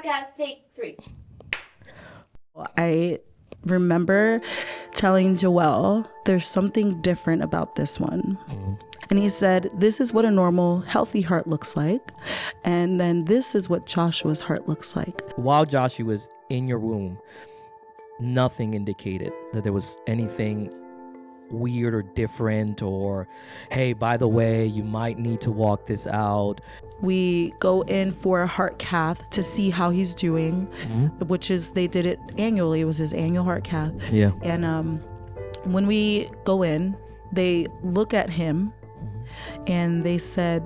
Podcast take 3. I remember telling Joel, there's something different about this one. And he said, this is what a normal, healthy heart looks like. And then this is what Joshua's heart looks like. While Joshy was in your womb, nothing indicated that there was anything weird or different, or, hey, by the way, you might need to walk this out. We go in for a heart cath to see how he's doing, which is, they did it annually. It was his annual heart cath. Yeah. And when we go in, they look at him and they said,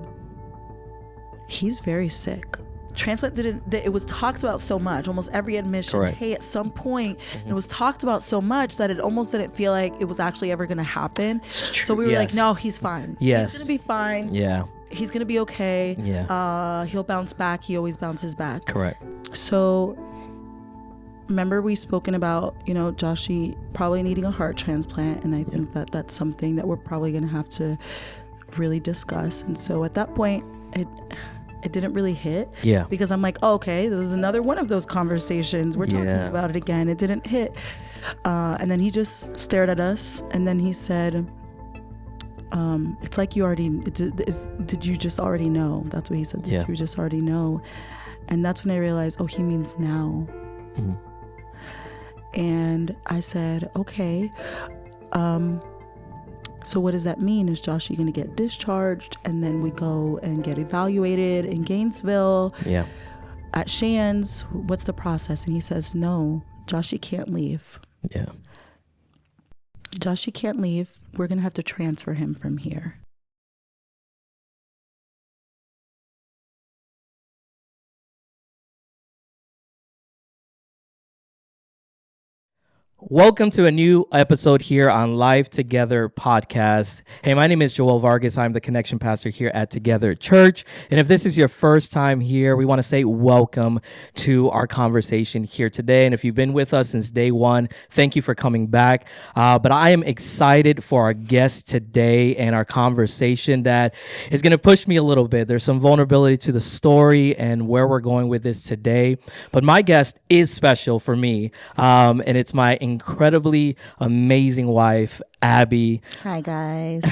he's very sick. Transplant it was talked about so much, almost every admission. Correct. Hey, at some point, it was talked about so much that it almost didn't feel like it was actually ever going to happen. So we were like, no, he's fine. Yes. He's going to be fine. Yeah. He's going to be okay. Yeah. He'll bounce back. He always bounces back. Correct. So remember we spoken about, Joshy probably needing a heart transplant. And I think that that's something that we're probably going to have to really discuss. And so at that point, it didn't really hit. Yeah. Because I'm like, oh, okay, this is another one of those conversations. We're talking about it again. It didn't hit. And then he just stared at us. And then he said, it's like you already, did you just already know? That's what he said. Did you just already know? And that's when I realized, oh, he means now. And I said, okay. So what does that mean? Is Joshy going to get discharged and then we go and get evaluated in Gainesville? Yeah. At Shands, what's the process? And he says, no, Joshy can't leave. Yeah. Joshy can't leave. We're going to have to transfer him from here. Welcome to a new episode here on Live Together podcast. Hey, my name is Joel Vargas. I'm the connection pastor here at Together Church. And if this is your first time here, we want to say welcome to our conversation here today. And if you've been with us since day one, thank you for coming back. But I am excited for our guest today and our conversation that is going to push me a little bit. There's some vulnerability to the story and where we're going with this today. But my guest is special for me. And it's my incredibly amazing wife, Abby. Hi, guys.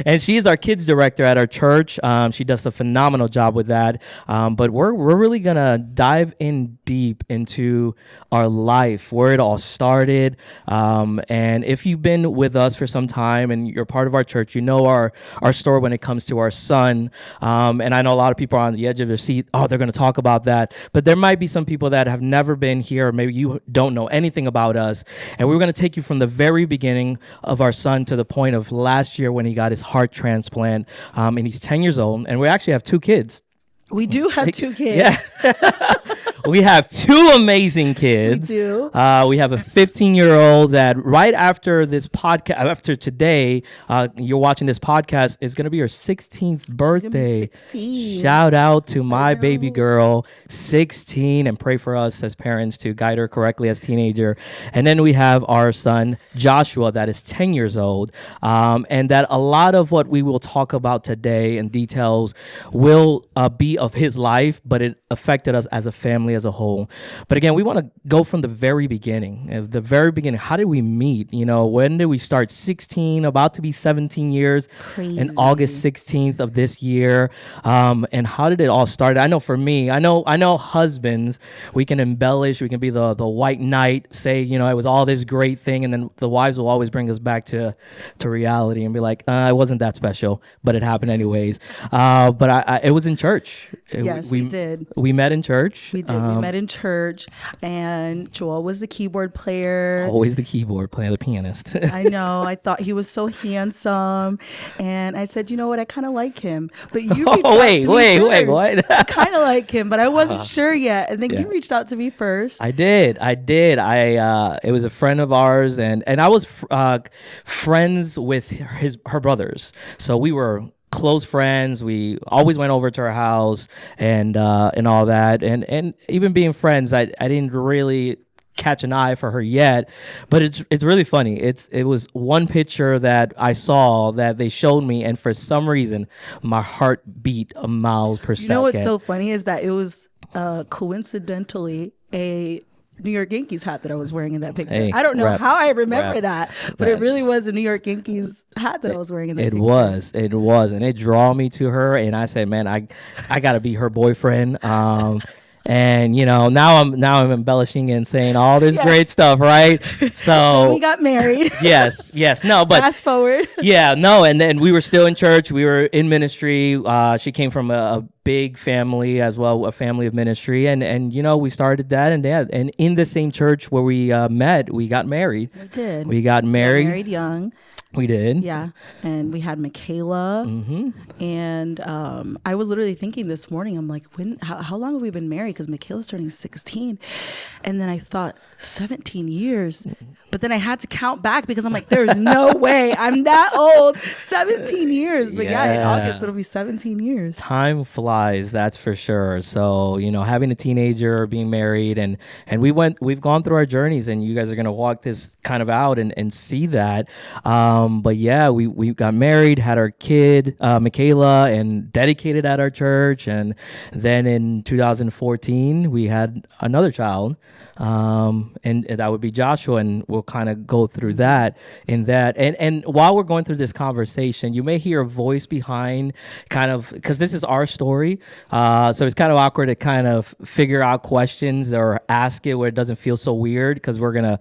And she is our kids director at our church. She does a phenomenal job with that. But we're really going to dive in deep into our life, where it all started. And if you've been with us for some time and you're part of our church, you know our story when it comes to our son. And I know a lot of people are on the edge of their seat. Oh, they're going to talk about that. But there might be some people that have never been here, or maybe you don't know anything about us. And we're going to take you from the very beginning of our son to the point of last year when he got his heart transplant. And he's 10 years old. And we actually have 2 kids. We do have 2 kids. Yeah. We have 2 amazing kids. We do. We have a 15-year-old that right after this podcast, after today, you're watching this podcast, is going to be her 16th birthday. 16. Shout out to my baby girl, 16, and pray for us as parents to guide her correctly as teenager. And then we have our son, Joshua, that is 10 years old. And that a lot of what we will talk about today and details will be of his life, but it affected us as a family as a whole. But again, we want to go from the very beginning. How did we meet? When did we start? 16, about to be 17 years. Crazy. In August 16th of this year. And how did it all start? I know for me, I know husbands, we can embellish, we can be the white knight, say, it was all this great thing, and then the wives will always bring us back to reality and be like, it wasn't that special, but it happened anyways. But it was in church. Yes, we did. We met in church. We did. We met in church, and Joel was the keyboard player. Always the keyboard player, the pianist. I know. I thought he was so handsome, and I said, you know what? I kind of like him. But you reached out to me first. What? I kind of like him, but I wasn't sure yet. And then you reached out to me first. I did. It was a friend of ours, and I was friends with her brothers. So we were close friends. We always went over to her house and all that. And even being friends, I didn't really catch an eye for her yet, but it's really funny. It was one picture that I saw that they showed me, and for some reason my heart beat a miles per second. You know what's so funny is that it was coincidentally a New York Yankees hat that I was wearing in that picture. Hey, I don't know how I remember that, but it really Yes. was a New York Yankees hat that I was wearing in that It picture. was, and it drew me to her, and I said, "Man, I gotta be her boyfriend." And now I'm embellishing and saying all this great stuff, right? So we got married. yes, no, but Fast forward. yeah, no, and then we were still in church. We were in ministry. She came from a big family as well, a family of ministry, and we started that, and in the same church where we met, we got married. We did. We got married. Married young. We did. Yeah. And we had Michaela. And I was literally thinking this morning, I'm like, how long have we been married? Because Michaela's turning 16. And then I thought, 17 years. But then I had to count back because I'm like, there's no way I'm that old. 17 years. But yeah, in August, it'll be 17 years. Time flies, that's for sure. So, having a teenager, being married, and we've gone through our journeys, and you guys are going to walk this kind of out and see that. But yeah, we got married, had our kid, Michaela, and dedicated at our church. And then in 2014, we had another child. And that would be Joshua, and we'll kind of go through that and while we're going through this conversation, you may hear a voice behind, kind of, because this is our story, so it's kind of awkward to kind of figure out questions or ask it where it doesn't feel so weird, because we're gonna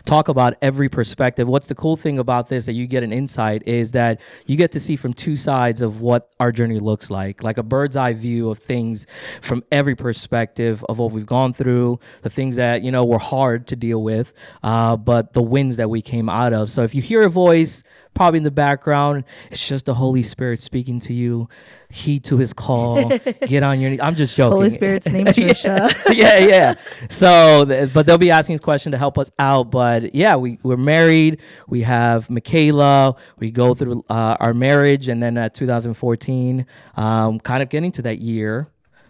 talk about every perspective. What's the cool thing about this, that you get an insight, is that you get to see from two sides of what our journey looks like a bird's eye view of things from every perspective of what we've gone through, the things that were hard to deal with, but the wins that we came out of. So if you hear a voice probably in the background, it's just the Holy Spirit speaking to you. Heed to his call. Get on your knees. I'm just joking. Holy Spirit's name is Trisha. yeah. So, but they'll be asking this question to help us out. But yeah, we're married. We have Michaela. We go through our marriage, and then at 2014, kind of getting to that year,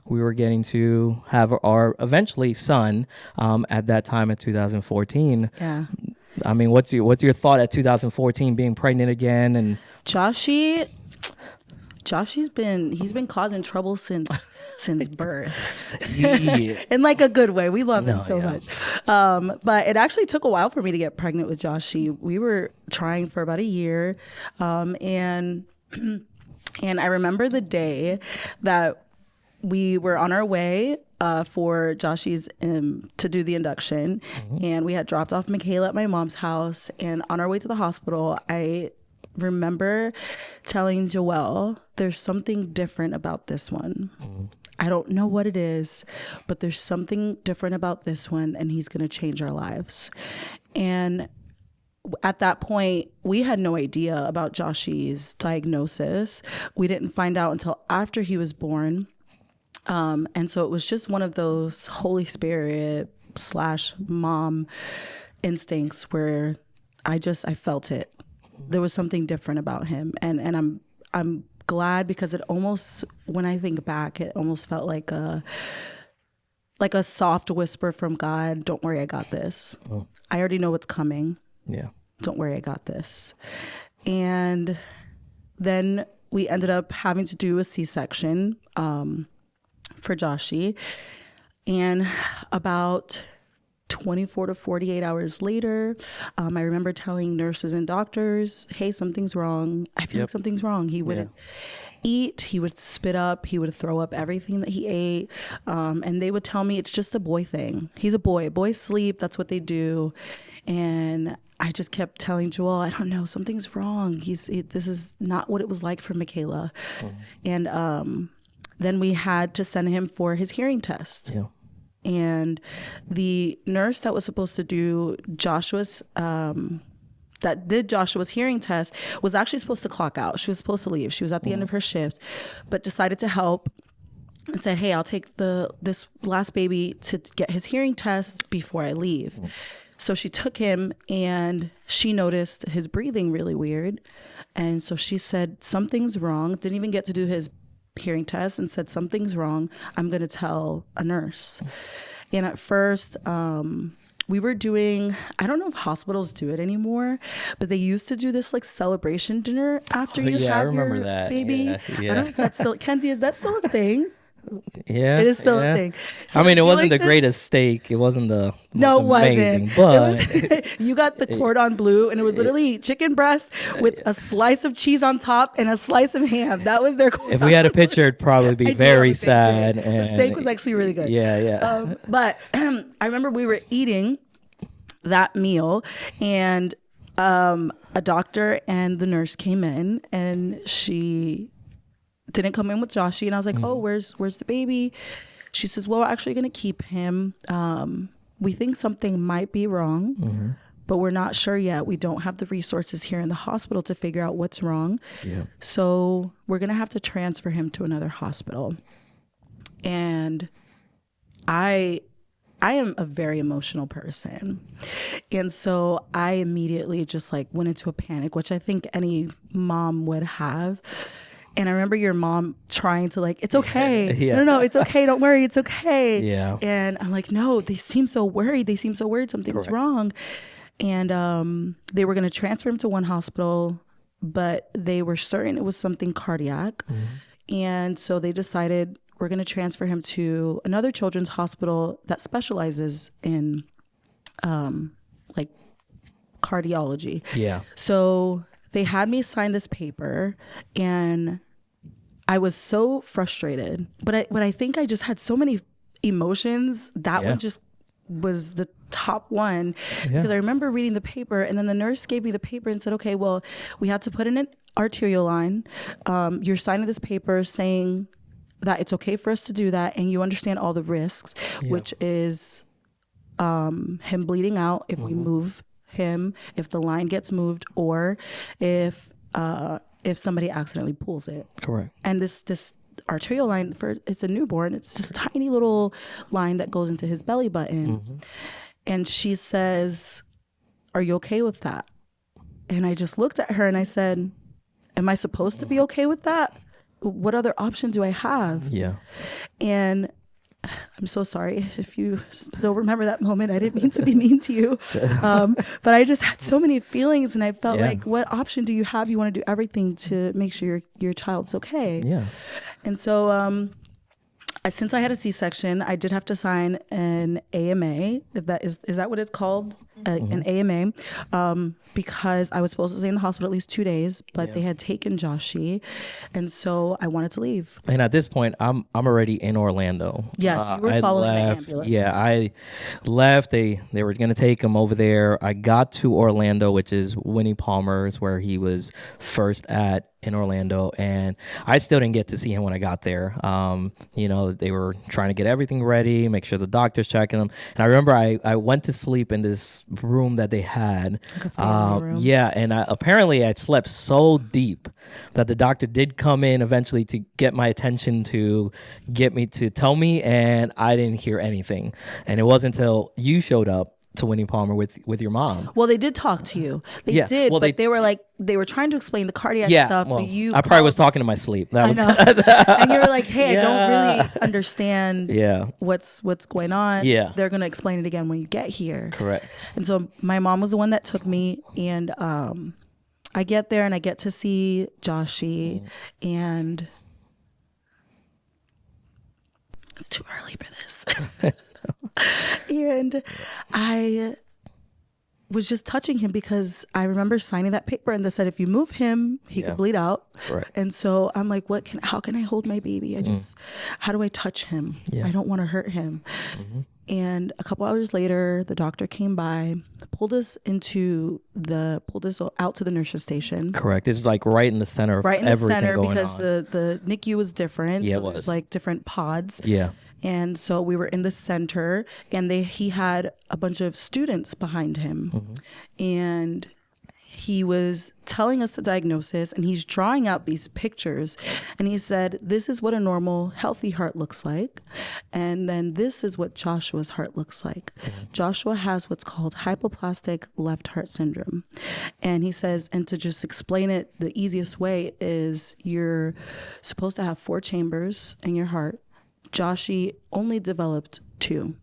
we were getting to have our eventually son at that time in 2014. Yeah. I mean, what's your thought at 2014, being pregnant again? And Joshy's been causing trouble since birth. In like a good way. We love him so much. But it actually took a while for me to get pregnant with Joshy. We were trying for about a year. And I remember the day that we were on our way for Joshy's to do the induction, and we had dropped off Michaela at my mom's house. And on our way to the hospital, I remember telling Joelle, there's something different about this one. I don't know what it is, but there's something different about this one, and he's going to change our lives. And at that point, we had no idea about Joshy's diagnosis. We didn't find out until after he was born. And so it was just one of those Holy Spirit / mom instincts where I felt it. There was something different about him. And I'm glad, because it almost, when I think back, it almost felt like a soft whisper from God. Don't worry, I got this. I already know what's coming. yeah. Don't worry, I got this. And then we ended up having to do a C-section, for Joshy, and about 24 to 48 hours later, I remember telling nurses and doctors, hey, something's wrong. I feel like something's wrong. He wouldn't eat. He would spit up. He would throw up everything that he ate. And they would tell me it's just a boy thing. He's a boy. Boys sleep. That's what they do. And I just kept telling Joel, I don't know, something's wrong. This is not what it was like for Michaela. And then we had to send him for his hearing test. Yeah. And the nurse that was supposed to do Joshua's hearing test was actually supposed to clock out. She was supposed to leave. She was at the end of her shift, but decided to help and said, hey, I'll take this last baby to get his hearing test before I leave. So she took him, and she noticed his breathing really weird. And so she said, something's wrong. Didn't even get to do his hearing test, and said, something's wrong. I'm going to tell a nurse. And at first, we were doing, I don't know if hospitals do it anymore, but they used to do this like celebration dinner after you have I remember your that. baby. Yeah. I don't know if that's still, Kenzie, is that still a thing? Yeah, it is still a thing. So I mean, I it do wasn't like the greatest steak. It wasn't the No, it most amazing, wasn't. but It was, you got the cordon bleu, and it was literally chicken breast with a slice of cheese on top and a slice of ham. That was their cordon if we had a bleu. picture, it'd probably I be do have very a picture. sad. The And steak was actually really good. Yeah. But I remember we were eating that meal, and a doctor and the nurse came in, and she didn't come in with Joshy, and I was like, "Oh, where's the baby?" She says, "Well, we're actually going to keep him. We think something might be wrong, but we're not sure yet. We don't have the resources here in the hospital to figure out what's wrong. So we're going to have to transfer him to another hospital." And I am a very emotional person. And so I immediately just like went into a panic, which I think any mom would have. And I remember your mom trying to like, "It's okay. No, it's okay. Don't worry. It's okay." Yeah. And I'm like, "No, they seem so worried. They seem so worried something's wrong." And they were going to transfer him to one hospital, but they were certain it was something cardiac. And so they decided, we're going to transfer him to another children's hospital that specializes in like cardiology. Yeah. So they had me sign this paper, and I was so frustrated, but I think I just had so many emotions. That one just was the top one, because I remember reading the paper, and then the nurse gave me the paper and said, "Okay, well, we had to put in an arterial line. You're signing this paper saying that it's okay for us to do that, and you understand all the risks, which is him bleeding out if we move him, if the line gets moved, or if somebody accidentally pulls it." Correct. And this arterial line, it's a newborn, it's this tiny little line that goes into his belly button. And she says, "Are you okay with that?" And I just looked at her and I said, "Am I supposed to be okay with that? What other option do I have?" Yeah. And I'm so sorry if you still remember that moment. I didn't mean to be mean to you. But I just had so many feelings, and I felt like, what option do you have? You want to do everything to make sure your child's okay. Yeah. And so since I had a C-section, I did have to sign an AMA. Is that what it's called? An AMA, because I was supposed to stay in the hospital at least 2 days, but they had taken Joshy, and so I wanted to leave. And at this point, I'm already in Orlando. Yes, you were following the ambulance. Yeah, I left. They were going to take him over there. I got to Orlando, which is Winnie Palmer's, where he was first at in Orlando, and I still didn't get to see him when I got there. They were trying to get everything ready, make sure the doctor's checking him. And I remember I went to sleep in this room that they had. Like a family room. Yeah, and apparently I slept so deep that the doctor did come in eventually to get my attention, to get me to tell me, and I didn't hear anything. And it wasn't until you showed up to Winnie Palmer with your mom. Well, they did talk to you. They did, well, but they were trying to explain the cardiac stuff. Well, but I probably was talking to my sleep. I know. And you were like, "Hey, I don't really understand what's going on. Yeah. They're going to explain it again when you get here." Correct. And so my mom was the one that took me, and I get there and I get to see Joshy, and it's too early for this. And I was just touching him because I remember signing that paper, and they said if you move him, he could bleed out. Right. And so I'm like, how can I hold my baby? How do I touch him? I don't want to hurt him. And a couple hours later, the doctor came by, pulled us out to the nurse's station. Correct. This is like right in the center of everything going on. Right in the center, because the NICU was different. Yeah, so it was. It was like different pods. Yeah. And so we were in the center, and he had a bunch of students behind him. And he was telling us the diagnosis, and he's drawing out these pictures, and he said, "This is what a normal healthy heart looks like, and then this is what Joshua's heart looks like." Joshua has what's called hypoplastic left heart syndrome. And he says, and to just explain it, the easiest way is you're supposed to have 4 chambers in your heart. Joshy only developed 2.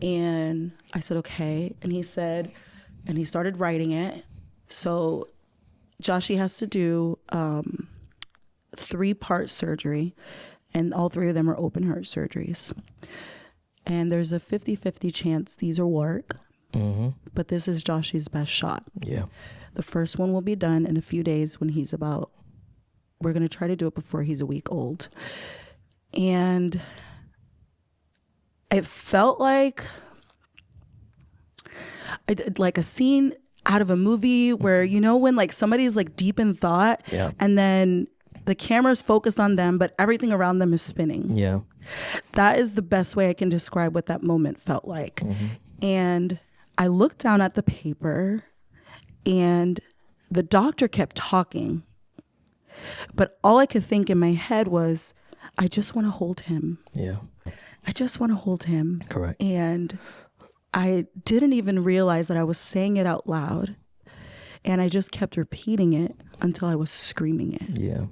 And I said, "Okay." And he said, and he started writing it. So Joshy has to do 3-part surgery. and all 3 of them are open heart surgeries. And there's a 50-50 chance these will work. But this is Joshy's best shot. Yeah. The first one will be done in a few days when he's we're going to try to do it before he's a week old. And it felt like a scene out of a movie where, you know, when like somebody's like deep in thought, and then the camera's focused on them, but everything around them is spinning. Yeah. That is the best way I can describe what that moment felt like. And I looked down at the paper, and the doctor kept talking, but all I could think in my head was, I just want to hold him. Yeah. I just want to hold him. Correct. And I didn't even realize that I was saying it out loud. And I just kept repeating it until I was screaming it. Yeah.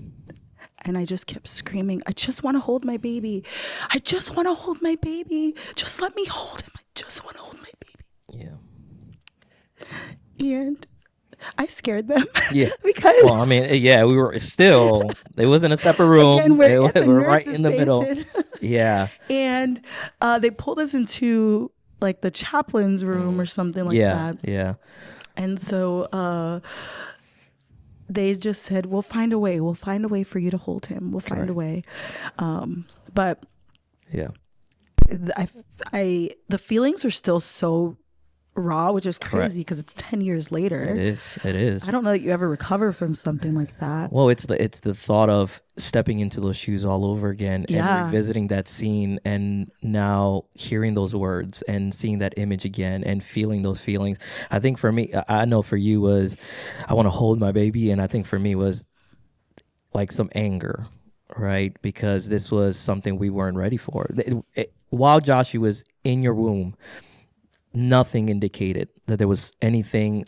And I just kept screaming, I just want to hold my baby. I just want to hold my baby. Just let me hold him. I just want to hold my baby. Yeah. And I scared them. Yeah. Because well, I mean, yeah, we were still, it wasn't a separate room. Again, we're right in the middle. Yeah. And they pulled us into like the chaplain's room or something like that. Yeah. And so they just said, we'll find a way. We'll find a way for you to hold him. We'll find a way. But yeah, the feelings are still so raw, which is crazy because it's 10 years later. It is. I don't know that you ever recover from something like that. Well, it's the thought of stepping into those shoes all over again and revisiting that scene, and now hearing those words and seeing that image again and feeling those feelings. I think for me, I know for you was, I want to hold my baby, and I think for me was like some anger, right? Because this was something we weren't ready for. While Joshy was in your womb, nothing indicated that there was anything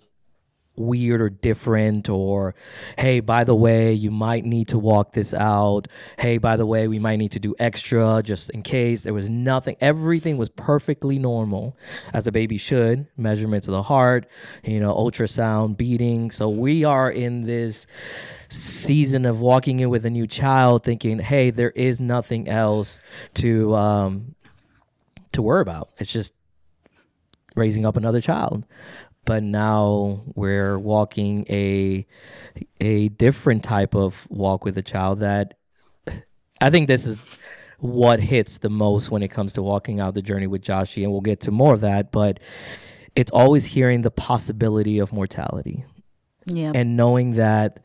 weird or different, or, hey, by the way, you might need to walk this out. Hey, by the way, we might need to do extra just in case. There was nothing. Everything was perfectly normal, as a baby should. Measurements of the heart, ultrasound, beating. So we are in this season of walking in with a new child thinking, hey, there is nothing else to worry about. It's just raising up another child. But now we're walking a different type of walk with a child that I think this is what hits the most when it comes to walking out the journey with Joshy, and we'll get to more of that, but it's always hearing the possibility of mortality. Yeah. And knowing that,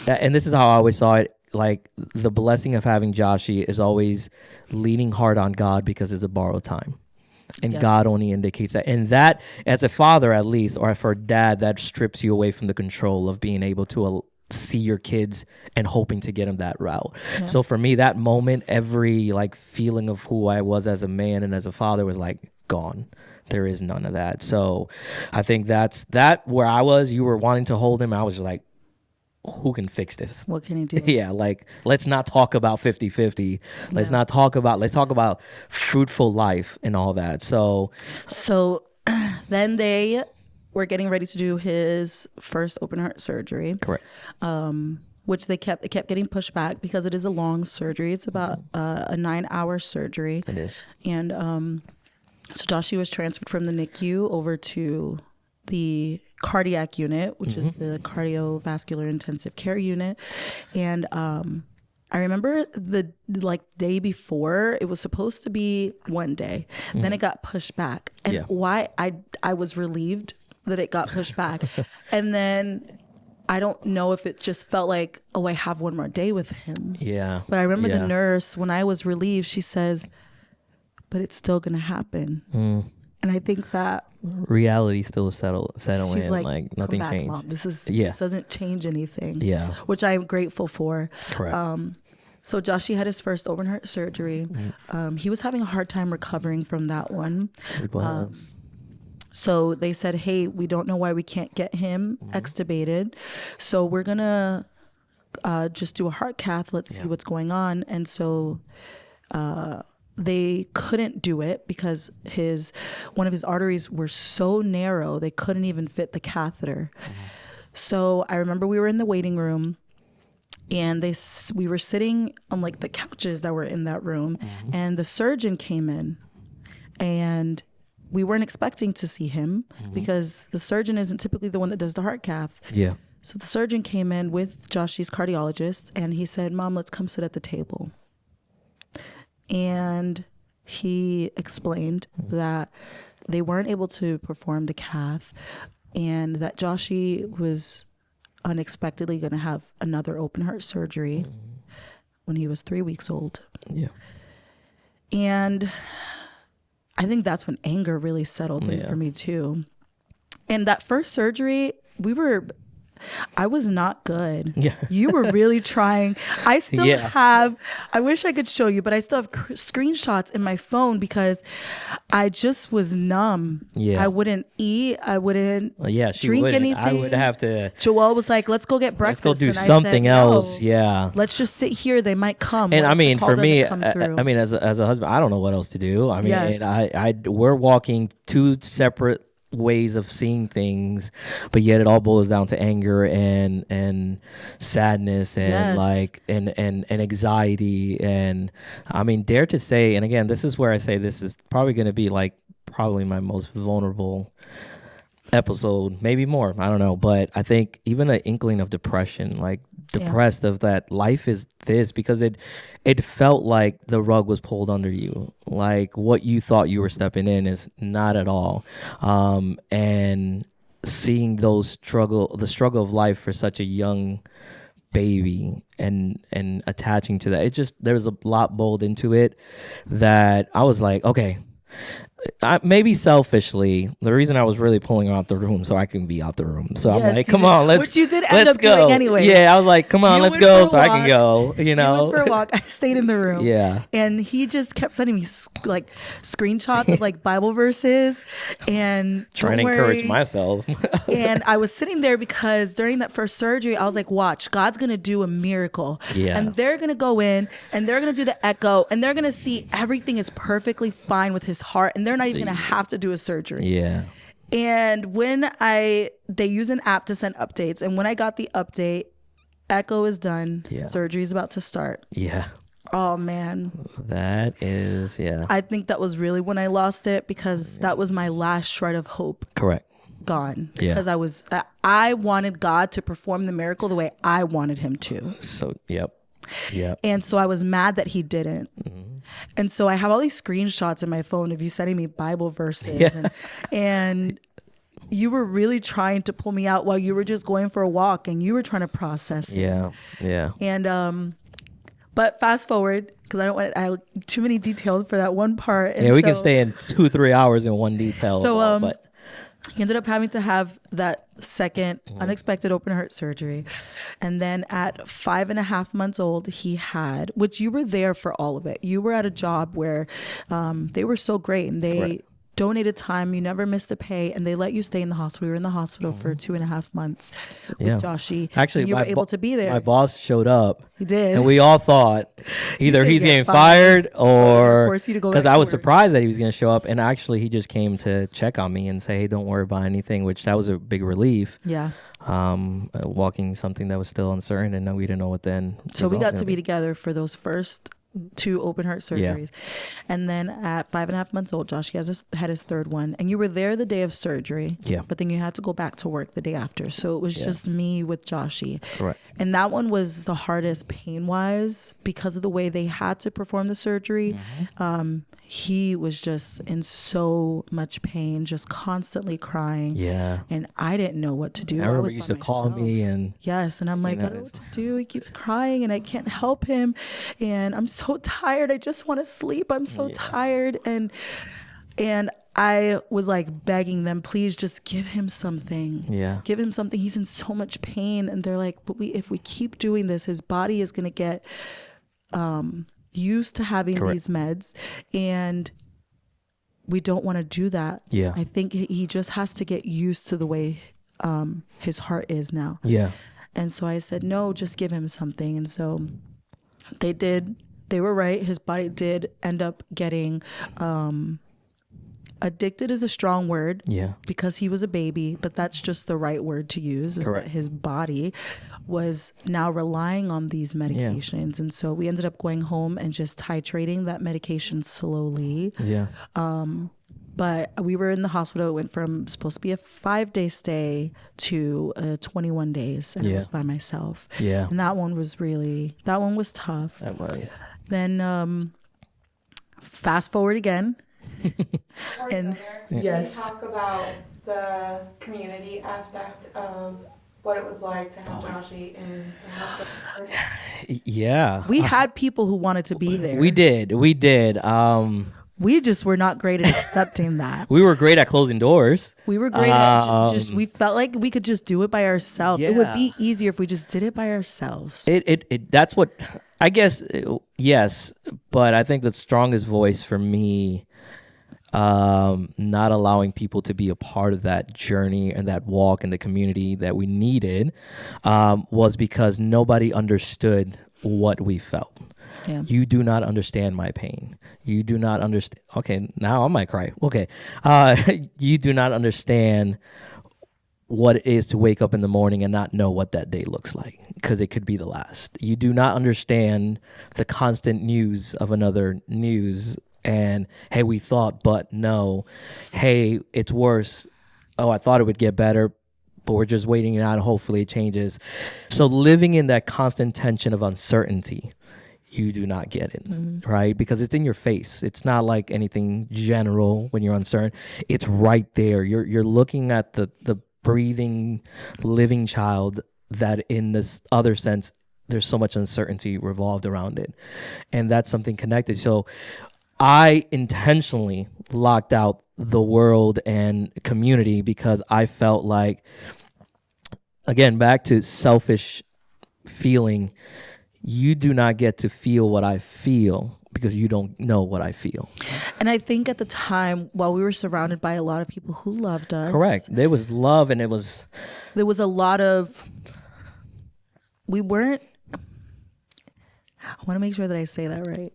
and this is how I always saw it, like the blessing of having Joshy is always leaning hard on God because it's a borrowed time. And God only indicates that. And that, as a father at least, or for a dad, that strips you away from the control of being able to see your kids and hoping to get them that route. Yeah. So for me, that moment, every feeling of who I was as a man and as a father was gone. There is none of that. So I think that's where I was. You were wanting to hold him. I was like, who can fix this? What can he do? Yeah, let's not talk about 50-50. Let's talk about fruitful life and all that. So then they were getting ready to do his first open heart surgery. Correct. Which it kept getting pushed back because it is a long surgery. It's about a 9-hour surgery. It is. And so Joshy was transferred from the NICU over to the cardiac unit, which is the cardiovascular intensive care unit. And I remember the day before, it was supposed to be one day, then it got pushed back. And why I was relieved that it got pushed back. And then I don't know if it just felt like, oh, I have one more day with him. Yeah. But I remember the nurse, when I was relieved, she says, but it's still gonna happen. And I think that reality still settle in, like nothing come back, changed. Mom. This doesn't change anything. Yeah. Which I'm grateful for. Correct. So Joshy had his first open heart surgery. He was having a hard time recovering from that one. So they said, hey, we don't know why we can't get him extubated. So we're gonna just do a heart cath. Let's see what's going on. And so they couldn't do it because one of his arteries were so narrow they couldn't even fit the catheter. So I remember we were in the waiting room, And we were sitting on like the couches that were in that room, and the surgeon came in, and we weren't expecting to see him because the surgeon isn't typically the one that does the heart cath. Yeah. So the surgeon came in with Joshy's cardiologist, and he said, "Mom, let's come sit at the table." And he explained that they weren't able to perform the cath, and that Joshy was unexpectedly going to have another open heart surgery when he was 3 weeks old. Yeah. And I think that's when anger really settled in for me too. And that first surgery, I was not good. Yeah. You were really trying. I still have, I wish I could show you, but I still have screenshots in my phone because I just was numb. Yeah. I wouldn't eat. I wouldn't drink anything. I would have to. Joelle was like, let's go get breakfast. Let's go do something else. No, yeah. Let's just sit here. They might come. And I mean, for me, I mean, as a husband, I don't know what else to do. I mean, we're walking two separate ways of seeing things, but yet it all boils down to anger and sadness and and anxiety. And I mean, dare to say, and again, this is where I say this is probably going to be like probably my most vulnerable episode, maybe more, I don't know, but I think even an inkling of depression, like depressed of that life is this, because it felt like the rug was pulled under you, like what you thought you were stepping in is not at all. And seeing the struggle of life for such a young baby and attaching to that, there was a lot boiled into it that I was like, okay, maybe selfishly, the reason I was really pulling her out the room so I can be out the room. So I'm like, come on, which you did end up doing anyway. Yeah, I was like, come on, let's go so I can go. You know, you went for a walk. I stayed in the room. Yeah, and he just kept sending me like screenshots of like Bible verses and trying to encourage myself. And I was sitting there because during that first surgery, I was like, watch, God's gonna do a miracle. Yeah, and they're gonna go in and they're gonna do the echo and they're gonna see everything is perfectly fine with his heart, and they're not even gonna have to do a surgery. Yeah. And when they use an app to send updates, and when I got the update, echo is done, surgery is about to start. Yeah. Oh man. That is, I think that was really when I lost it, because that was my last shred of hope. Correct. Gone. Because I wanted God to perform the miracle the way I wanted him to. So, yep. Yeah. And so I was mad that he didn't. And so I have all these screenshots in my phone of you sending me Bible verses and you were really trying to pull me out while you were just going for a walk and you were trying to process it. Yeah. And but fast forward, because I have too many details for that one part. And we can stay in 2-3 hours in one detail. So but he ended up having to have that second unexpected open heart surgery. And then at 5.5 months old, he had, which you were there for all of it. You were at a job where they were so great and they donated time. You never missed a pay, and they let you stay in the hospital. We were in the hospital for 2.5 months with Joshy. Actually, you were able to be there. My boss showed up. He did. And we all thought either he's getting fired or because I was surprised that he was going to show up. And actually, he just came to check on me and say, hey, don't worry about anything, which that was a big relief. Yeah. Walking something that was still uncertain, and we didn't know what then. So we got to be together for those first 2 open heart surgeries. And then at 5.5 months old, Josh had his third one, and you were there the day of surgery. But then you had to go back to work the day after. So it was just me with Joshy. Correct. And that one was the hardest pain wise because of the way they had to perform the surgery. He was just in so much pain, just constantly crying. Yeah. And I didn't know what to do. I remember he used to call me and and I'm like, I don't know what to do. He keeps crying and I can't help him. And I'm so tired. I just want to sleep. I'm so tired. And I was like begging them, please just give him something. Yeah. Give him something. He's in so much pain. And they're like, but if we keep doing this, his body is going to get used to having these meds, and we don't want to do that. Yeah. I think he just has to get used to the way his heart is now. Yeah. And so I said, no, just give him something. And so they did. They were right. His body did end up getting addicted is a strong word. Yeah. Because he was a baby, but that's just the right word to use, is Correct. that his body was now relying on these medications. And so we ended up going home and just titrating that medication slowly. Yeah. But we were in the hospital. It went from supposed to be a 5-day stay to 21 days. And it was by myself. Yeah. And that one was tough. That was. Then fast forward again. And yes. Can you talk about the community aspect of what it was like to have Joshy in the hospital? Yeah. We had people who wanted to be there. We did. We just were not great at accepting that. We were great at closing doors. We were great at we felt like we could just do it by ourselves. Yeah. It would be easier if we just did it by ourselves. That's what, I guess, yes, but I think the strongest voice for me, not allowing people to be a part of that journey and that walk in the community that we needed, was because nobody understood what we felt. Yeah. You do not understand my pain. You do not understand. Okay, now I might cry. Okay. You do not understand what it is to wake up in the morning and not know what that day looks like, because it could be the last. You do not understand the constant news of another news and, hey, we thought, but no. Hey, it's worse. Oh, I thought it would get better, but we're just waiting it out. Hopefully it changes. So living in that constant tension of uncertainty, you do not get it, right? Because it's in your face. It's not like anything general when you're uncertain. It's right there. You're looking at the breathing, living child that in this other sense, there's so much uncertainty revolved around it. And that's something connected. So I intentionally locked out the world and community because I felt like, again, back to selfish feeling, you do not get to feel what I feel because you don't know what I feel. And I think at the time, while we were surrounded by a lot of people who loved us. Correct. There was love and there was a lot of, I want to make sure that I say that right.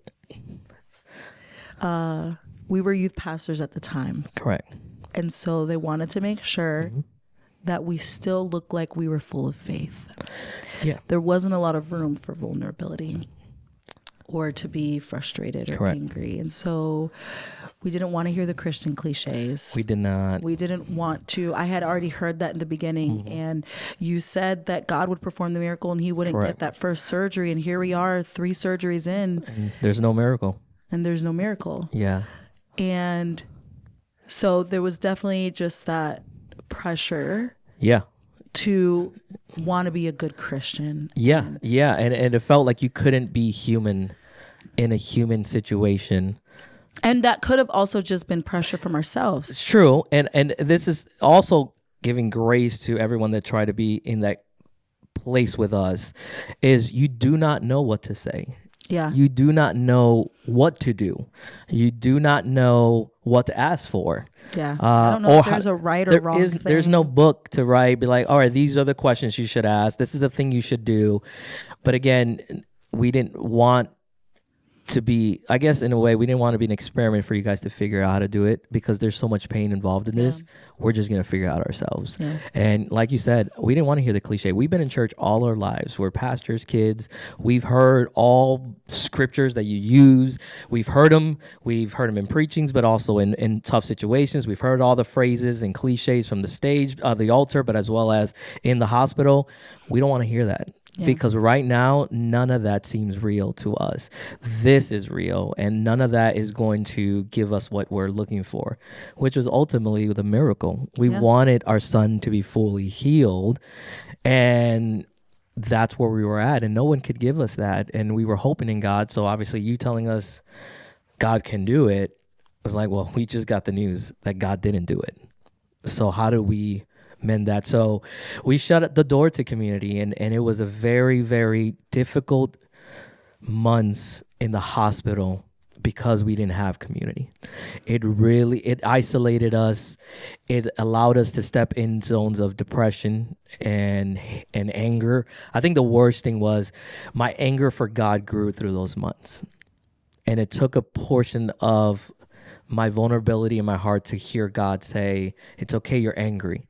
We were youth pastors at the time. Correct. And so they wanted to make sure that we still looked like we were full of faith. Yeah. There wasn't a lot of room for vulnerability or to be frustrated or angry. And so we didn't want to hear the Christian cliches. We did not. We didn't want to. I had already heard that in the beginning. And you said that God would perform the miracle and he wouldn't get that first surgery. And here we are 3 surgeries in. And there's no miracle. And there's no miracle. Yeah. And so there was definitely just that pressure. Yeah. To want to be a good Christian. Yeah. Yeah. And it felt like you couldn't be human in a human situation. And that could have also just been pressure from ourselves. It's true. And this is also giving grace to everyone that tried to be in that place with us, is you do not know what to say. Yeah. You do not know what to do. You do not know what to ask for. Yeah. I don't know if there's a right or wrong thing. There's no book to write, be like, all right, these are the questions you should ask. This is the thing you should do. But again, we didn't want to be, I guess in a way, we didn't want to be an experiment for you guys to figure out how to do it, because there's so much pain involved in this. We're just going to figure it out ourselves. Yeah. And like you said, we didn't want to hear the cliche. We've been in church all our lives. We're pastors' kids. We've heard all scriptures that you use. We've heard them. We've heard them in preachings, but also in tough situations. We've heard all the phrases and cliches from the stage, the altar, but as well as in the hospital. We don't want to hear that. Yeah. Because right now, none of that seems real to us. This is real, and none of that is going to give us what we're looking for, which was ultimately the miracle. We wanted our son to be fully healed, and that's where we were at, and no one could give us that, and we were hoping in God. So obviously you telling us God can do it was like, well, we just got the news that God didn't do it. So how do we mend that? So we shut the door to community, and it was a very, very difficult months in the hospital because we didn't have community. It isolated us. It allowed us to step in zones of depression and anger. I think the worst thing was my anger for God grew through those months, and it took a portion of my vulnerability in my heart to hear God say, it's okay, you're angry,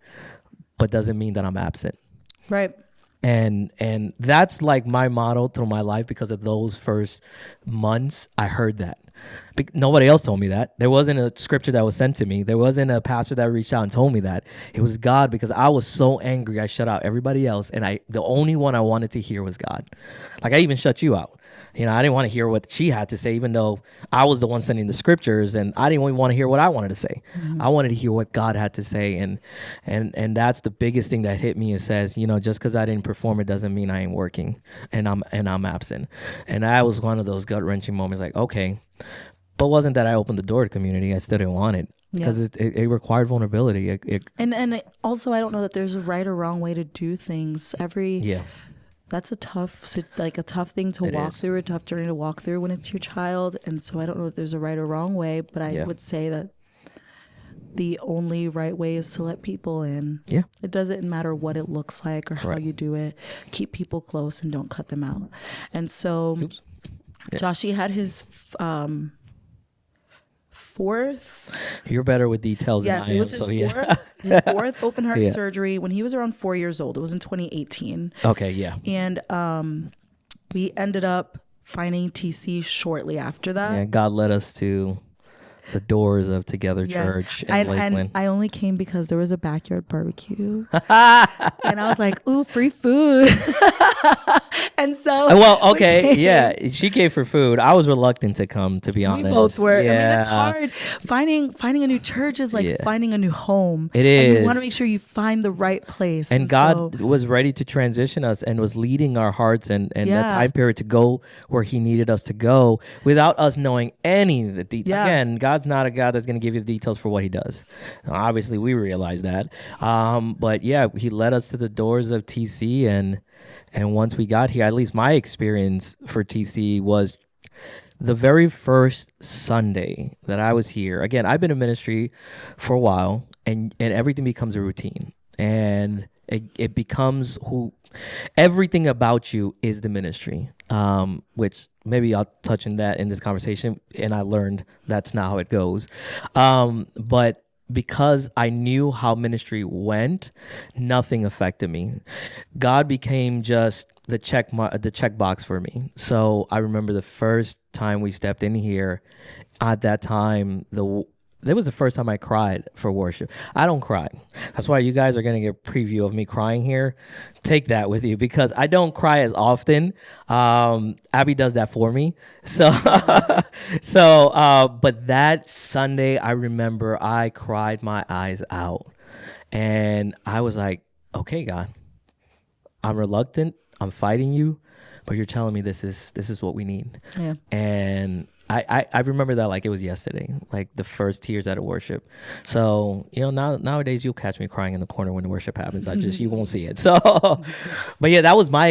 but doesn't mean that I'm absent. Right. And that's like my motto through my life, because of those first months, I heard that. Nobody else told me that. There wasn't a scripture that was sent to me. There wasn't a pastor that reached out and told me that. It was God, because I was so angry. I shut out everybody else. And the only one I wanted to hear was God. Like, I even shut you out. You know, I didn't want to hear what she had to say, even though I was the one sending the scriptures, and I didn't even want to hear what I wanted to say. Mm-hmm. I wanted to hear what God had to say. And that's the biggest thing that hit me. It says, you know, just because I didn't perform, it doesn't mean I ain't working and I'm absent. And that was one of those gut wrenching moments, like, okay, but wasn't that I opened the door to community. I still didn't want it, because it required vulnerability. And also, I don't know that there's a right or wrong way to do things. That's a tough thing to walk through, a tough journey to walk through when it's your child. And so I don't know that there's a right or wrong way, but I would say that the only right way is to let people in. Yeah. It doesn't matter what it looks like or how you do it. Keep people close and don't cut them out. And so Joshy had his fourth. You're better with details than I am. Yes, it was his fourth open heart surgery when he was around 4 years old. It was in 2018. Okay, yeah. And we ended up finding TC shortly after that. Yeah, God led us to the doors of Together Church in Lakeland. And I only came because there was a backyard barbecue. And I was like, ooh, free food. And so she came for food. I was reluctant to come, to be honest. We both were. Yeah. I mean, it's hard. Finding a new church is like finding a new home. It is. And you want to make sure you find the right place. And God was ready to transition us and was leading our hearts and that time period to go where he needed us to go without us knowing any of the details. Again, God's not a God that's going to give you the details for what he does. Obviously, we realize that. But yeah, he led us to the doors of TC, and once we got here, at least my experience for TC was the very first Sunday that I was here. Again, I've been in ministry for a while, and everything becomes a routine, and it becomes everything about you is the ministry, which maybe I'll touch on that in this conversation. And I learned that's not how it goes. But because I knew how ministry went, nothing affected me. God became just the checkbox for me. So I remember the first time we stepped in here. At that time, that was the first time I cried for worship. I don't cry. That's why you guys are going to get a preview of me crying here. Take that with you, because I don't cry as often. Abby does that for me. But that Sunday, I remember I cried my eyes out. And I was like, okay, God, I'm reluctant. I'm fighting you, but you're telling me this is what we need. Yeah. And I remember that like it was yesterday, like the first tears out of worship. So, nowadays you'll catch me crying in the corner when the worship happens. You won't see it. So, but yeah, that was my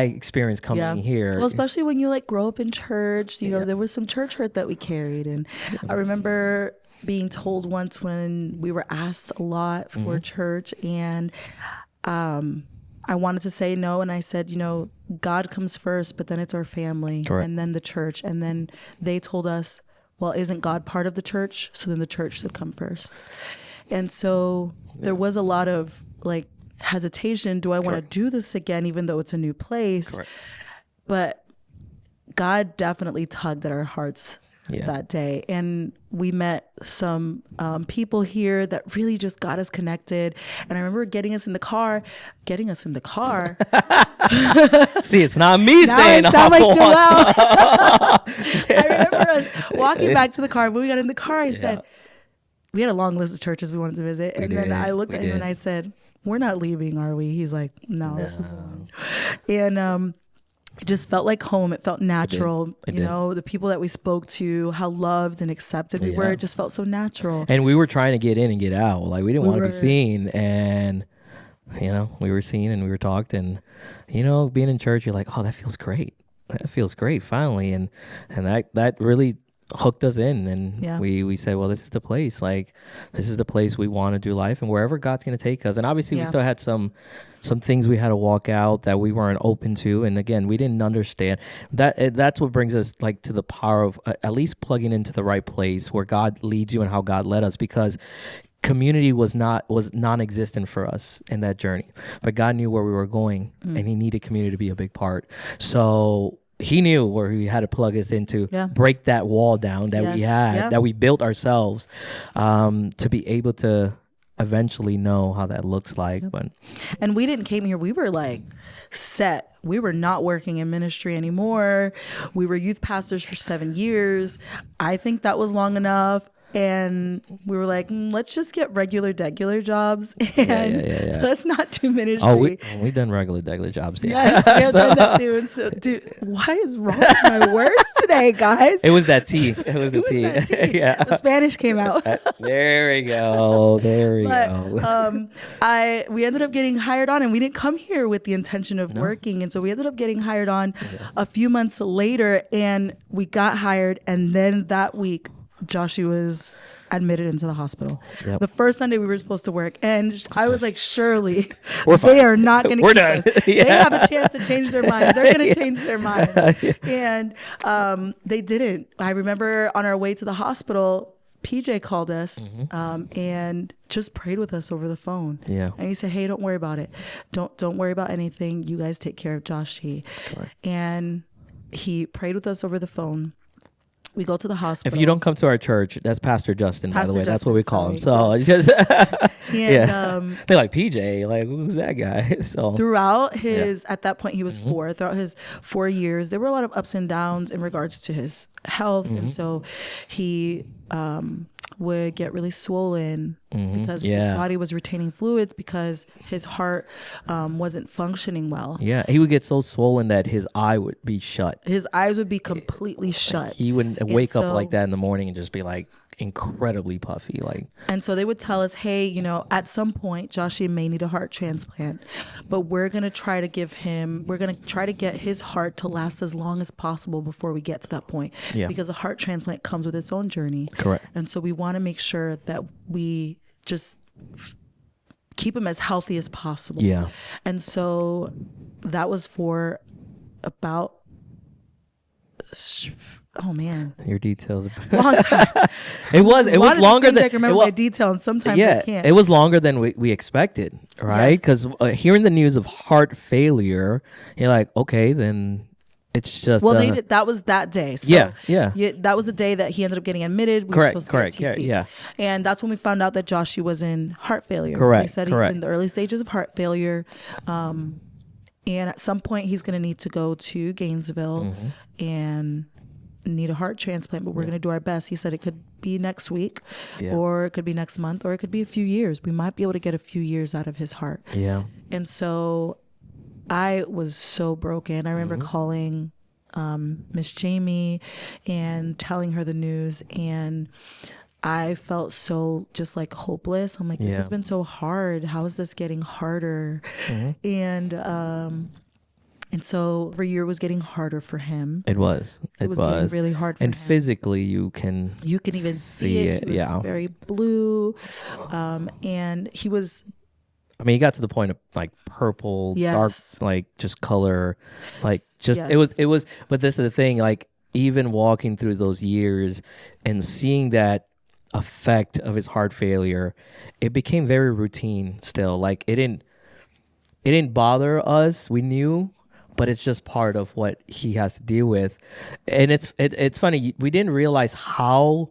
experience coming here. Well, especially when you grow up in church, there was some church hurt that we carried. And I remember being told once when we were asked a lot for church, and I wanted to say no, and I said, God comes first, but then it's our family, correct, and then the church. And then they told us, well, isn't God part of the church? So then the church should come first. And so there was a lot of hesitation. Do I want to do this again, even though it's a new place? Correct. But God definitely tugged at our hearts that day. And we met some people here that really just got us connected. And I remember getting us in the car. See, it's not me saying I sound like Joelle. I remember us walking back to the car. When we got in the car, I said, we had a long list of churches we wanted to visit. Then I looked at him and I said, we're not leaving, are we? He's like, no. This is the one. And it just felt like home. It felt natural. The people that we spoke to, how loved and accepted we were. It just felt so natural. And we were trying to get in and get out. Like we didn't want to be seen. And, we were seen and we were talked. And, being in church, you're like, oh, that feels great. That feels great finally. And that really hooked us in, and Yeah. we said, well, this is the place. Like, this is the place we want to do life, and wherever God's going to take us. And obviously we still had some things we had to walk out that we weren't open to, and again, we didn't understand that. That's what brings us like to the power of at least plugging into the right place where God leads you and how God led us, because community was non-existent for us in that journey, but God knew where we were going, and he needed community to be a big part. So he knew where he had to plug us into, break that wall down that we had, that we built ourselves, to be able to eventually know how that looks like. But and we didn't came here, we were like set. We were not working in ministry anymore. We were youth pastors for 7 years. I think that was long enough. And we were like, let's just get regular jobs, and let's not do ministry. Oh, we've done regular jobs. Yes, we have done that too. And so, dude, what is wrong with my words today, guys? It was that tea. It was the tea. Yeah, the Spanish came out. There we go. There we go. We ended up getting hired on, and we didn't come here with the intention of working, and so we ended up getting hired on a few months later, and we got hired, and then that week, Joshy was admitted into the hospital. Yep. The first Sunday we were supposed to work, and I was like, surely they are not going to keep done. us. They have a chance to change their minds. They're going to change their minds. And they didn't. I remember on our way to the hospital, PJ called us and just prayed with us over the phone. Yeah. And he said, hey, don't worry about it. Don't worry about anything. You guys take care of Joshy. Sure. And he prayed with us over the phone. We go to the hospital. If you don't come to our church, that's Pastor Justin, by the way. That's what we call him. So just they're like, PJ, like, who's that guy? So throughout his, at that point he was 4. Throughout his 4 years, there were a lot of ups and downs in regards to his health, and so he would get really swollen because his body was retaining fluids because his heart wasn't functioning well. Yeah, he would get so swollen that his eye would be shut. His eyes would be completely shut. He would wake up like that in the morning and just be like incredibly puffy, like. And so they would tell us, hey, you know, at some point Joshy may need a heart transplant, but we're going to try to get his heart to last as long as possible before we get to that point, because a heart transplant comes with its own journey. Correct. And so we want to make sure that we just keep him as healthy as possible. Yeah. And so that was for about, oh man, your details. Long time. it was longer than I can remember my detail, and sometimes I can't. It was longer than we expected, right? Because hearing the news of heart failure, you're like, okay, then it's just. Well, that was that day. So that was the day that he ended up getting admitted. We correct. Yeah. And that's when we found out that Joshy was in heart failure. Correct. They said he was in the early stages of heart failure. And at some point he's going to need to go to Gainesville and need a heart transplant, but we're going to do our best. He said it could be next week or it could be next month, or it could be a few years. We might be able to get a few years out of his heart. Yeah. And so I was so broken. I remember calling Miss Jamie and telling her the news, and I felt so just like hopeless. I'm like, this has been so hard. How is this getting harder? And so every year was getting harder for him. It was getting really hard for him. And physically you can even see it. He was very blue. And he was, I mean, he got to the point of like purple, dark, like just color, like just, it was, but this is the thing, like even walking through those years and seeing that effect of his heart failure, it became very routine still. Like it didn't bother us. We knew, but it's just part of what he has to deal with. And it's funny, we didn't realize how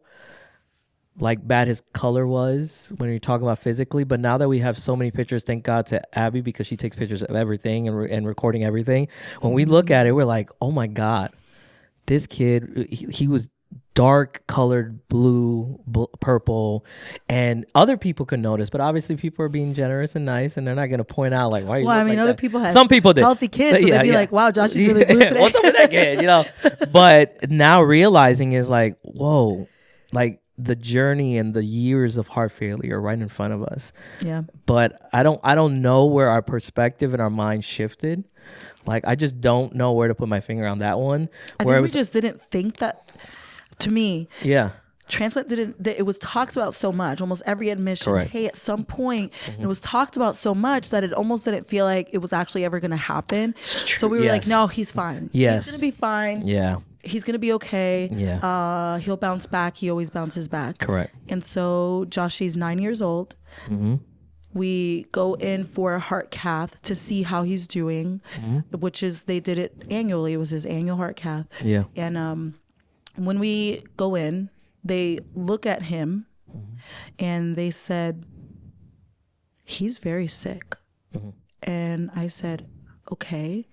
like bad his color was when you're talking about physically, but now that we have so many pictures, thank God to Abby, because she takes pictures of everything and recording everything. When we look at it, we're like, oh my God, this kid, he was dark colored blue, purple, and other people could notice, but obviously people are being generous and nice, and they're not going to point out like, why you look like other that. people had some people did healthy kids, so they'd be like, wow, Josh is really blue today. What's up with that kid, you know? But now realizing is like, whoa, like the journey and the years of heart failure right in front of us. Yeah. But I don't know where our perspective and our mind shifted. Like I just don't know where to put my finger on that one. I think we just didn't think that. to me, Yeah. transplant it was talked about so much, almost every admission. Correct. Hey, at some point, it was talked about so much that it almost didn't feel like it was actually ever going to happen. So we were like, no, he's fine. Yes. He's going to be fine. Yeah. He's going to be okay. Yeah. He'll bounce back. He always bounces back. Correct. And so Joshy's 9 years old. We go in for a heart cath to see how he's doing, which is, they did it annually. It was his annual heart cath. Yeah. And when we go in, they look at him and they said, he's very sick. And I said, okay.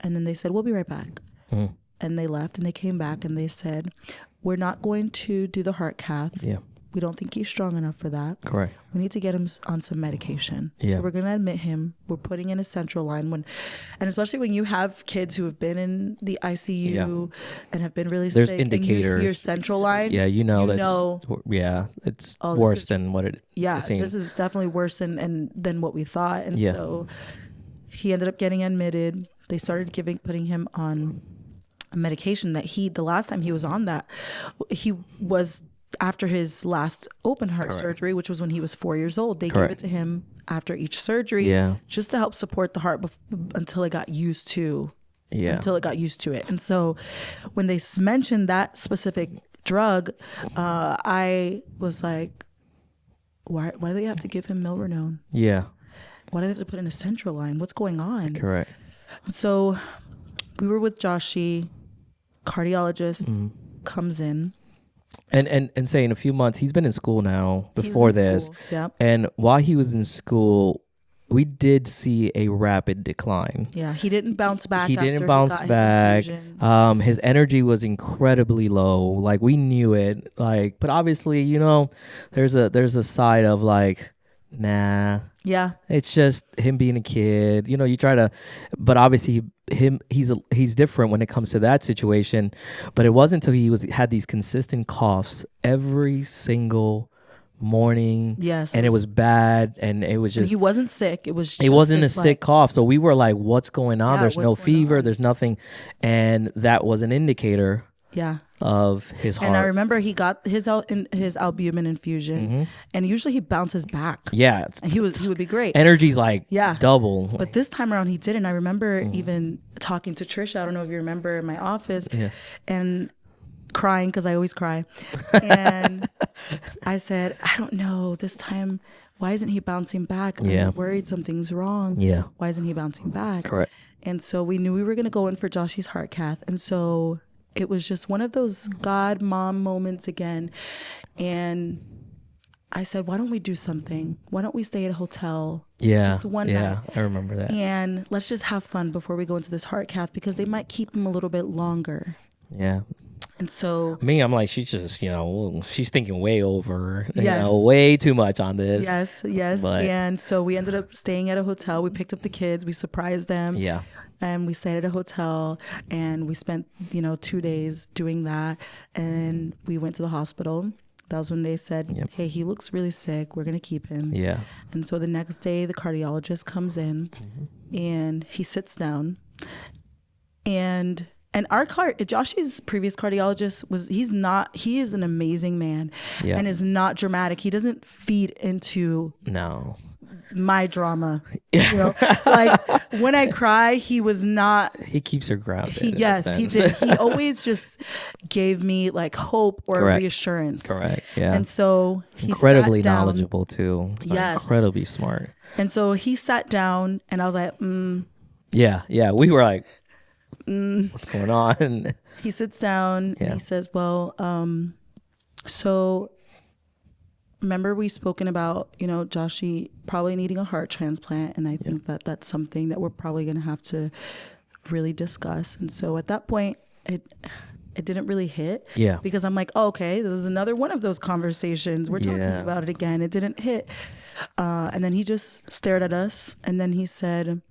And then they said, we'll be right back. And they left and they came back and they said, we're not going to do the heart cath. Yeah. We don't think he's strong enough for that. Correct. We need to get him on some medication. Yeah. So we're going to admit him. We're putting in a central line. And especially when you have kids who have been in the ICU and have been really There's sick. indicators. And you hear central line. Yeah, it's oh, worse than what it seems. This is definitely worse than what we thought. And Yeah. so he ended up getting admitted. They started putting him on a medication that the last time he was on that, he was after his last open heart surgery, which was when he was 4 years old. They gave it to him after each surgery just to help support the heart until it got used to it. And so when they mentioned that specific drug, I was like, why do they have to give him milrinone? Yeah. Why do they have to put in a central line? What's going on? Correct. So we were with Joshy, cardiologist comes in. And say in a few months, he's been in school now before this. Yep. And while he was in school, we did see a rapid decline. Yeah, he didn't bounce back. He didn't bounce back. His energy was incredibly low. Like, we knew it. Like, but obviously, there's a side of like, nah. Yeah. It's just him being a kid. You try to, but obviously he's different when it comes to that situation. But it wasn't until he had these consistent coughs every single morning. Yes. And it was bad, and it was just, he wasn't sick. It was just, it wasn't a sick cough. So we were like, what's going on? There's no fever, there's nothing. And that was an indicator of his heart. And I remember he got his albumin infusion, and usually he bounces back. Yeah, and he would be great. Energy's like double. But this time around he didn't. I remember even talking to Trisha. I don't know if you remember, in my office, and crying because I always cry. And I said, I don't know this time. Why isn't he bouncing back? I'm worried something's wrong. Yeah. Why isn't he bouncing back? Correct. And so we knew we were going to go in for Joshy's heart cath, and so it was just one of those God mom moments again. And I said, why don't we do something? Why don't we stay at a hotel? Yeah. Just one night. I remember that. And let's just have fun before we go into this heart cath, because they might keep him a little bit longer. Yeah. And so I'm like, she's just, she's thinking way over, way too much on this. Yes. But, and so we ended up staying at a hotel. We picked up the kids. We surprised them. Yeah. And we stayed at a hotel, and we spent, 2 days doing that. And we went to the hospital. That was when they said, hey, he looks really sick. We're going to keep him. Yeah. And so the next day, the cardiologist comes in, and he sits down. And Joshy's previous cardiologist he is an amazing man and is not dramatic. He doesn't feed into my drama. Like when I cry, he was not. He keeps her grounded. Yes, he did. He always just gave me like hope or reassurance. Correct. Yeah. And so he incredibly sat down, knowledgeable too. Yes. Incredibly smart. And so he sat down, and I was like, Yeah. We were like, what's going on? He sits down and he says, well, so remember we spoken about, Joshy probably needing a heart transplant. And I think that that's something that we're probably going to have to really discuss. And so at that point, it didn't really hit. Yeah. Because I'm like, oh, okay, this is another one of those conversations. We're talking about it again. It didn't hit. And then he just stared at us. And then he said,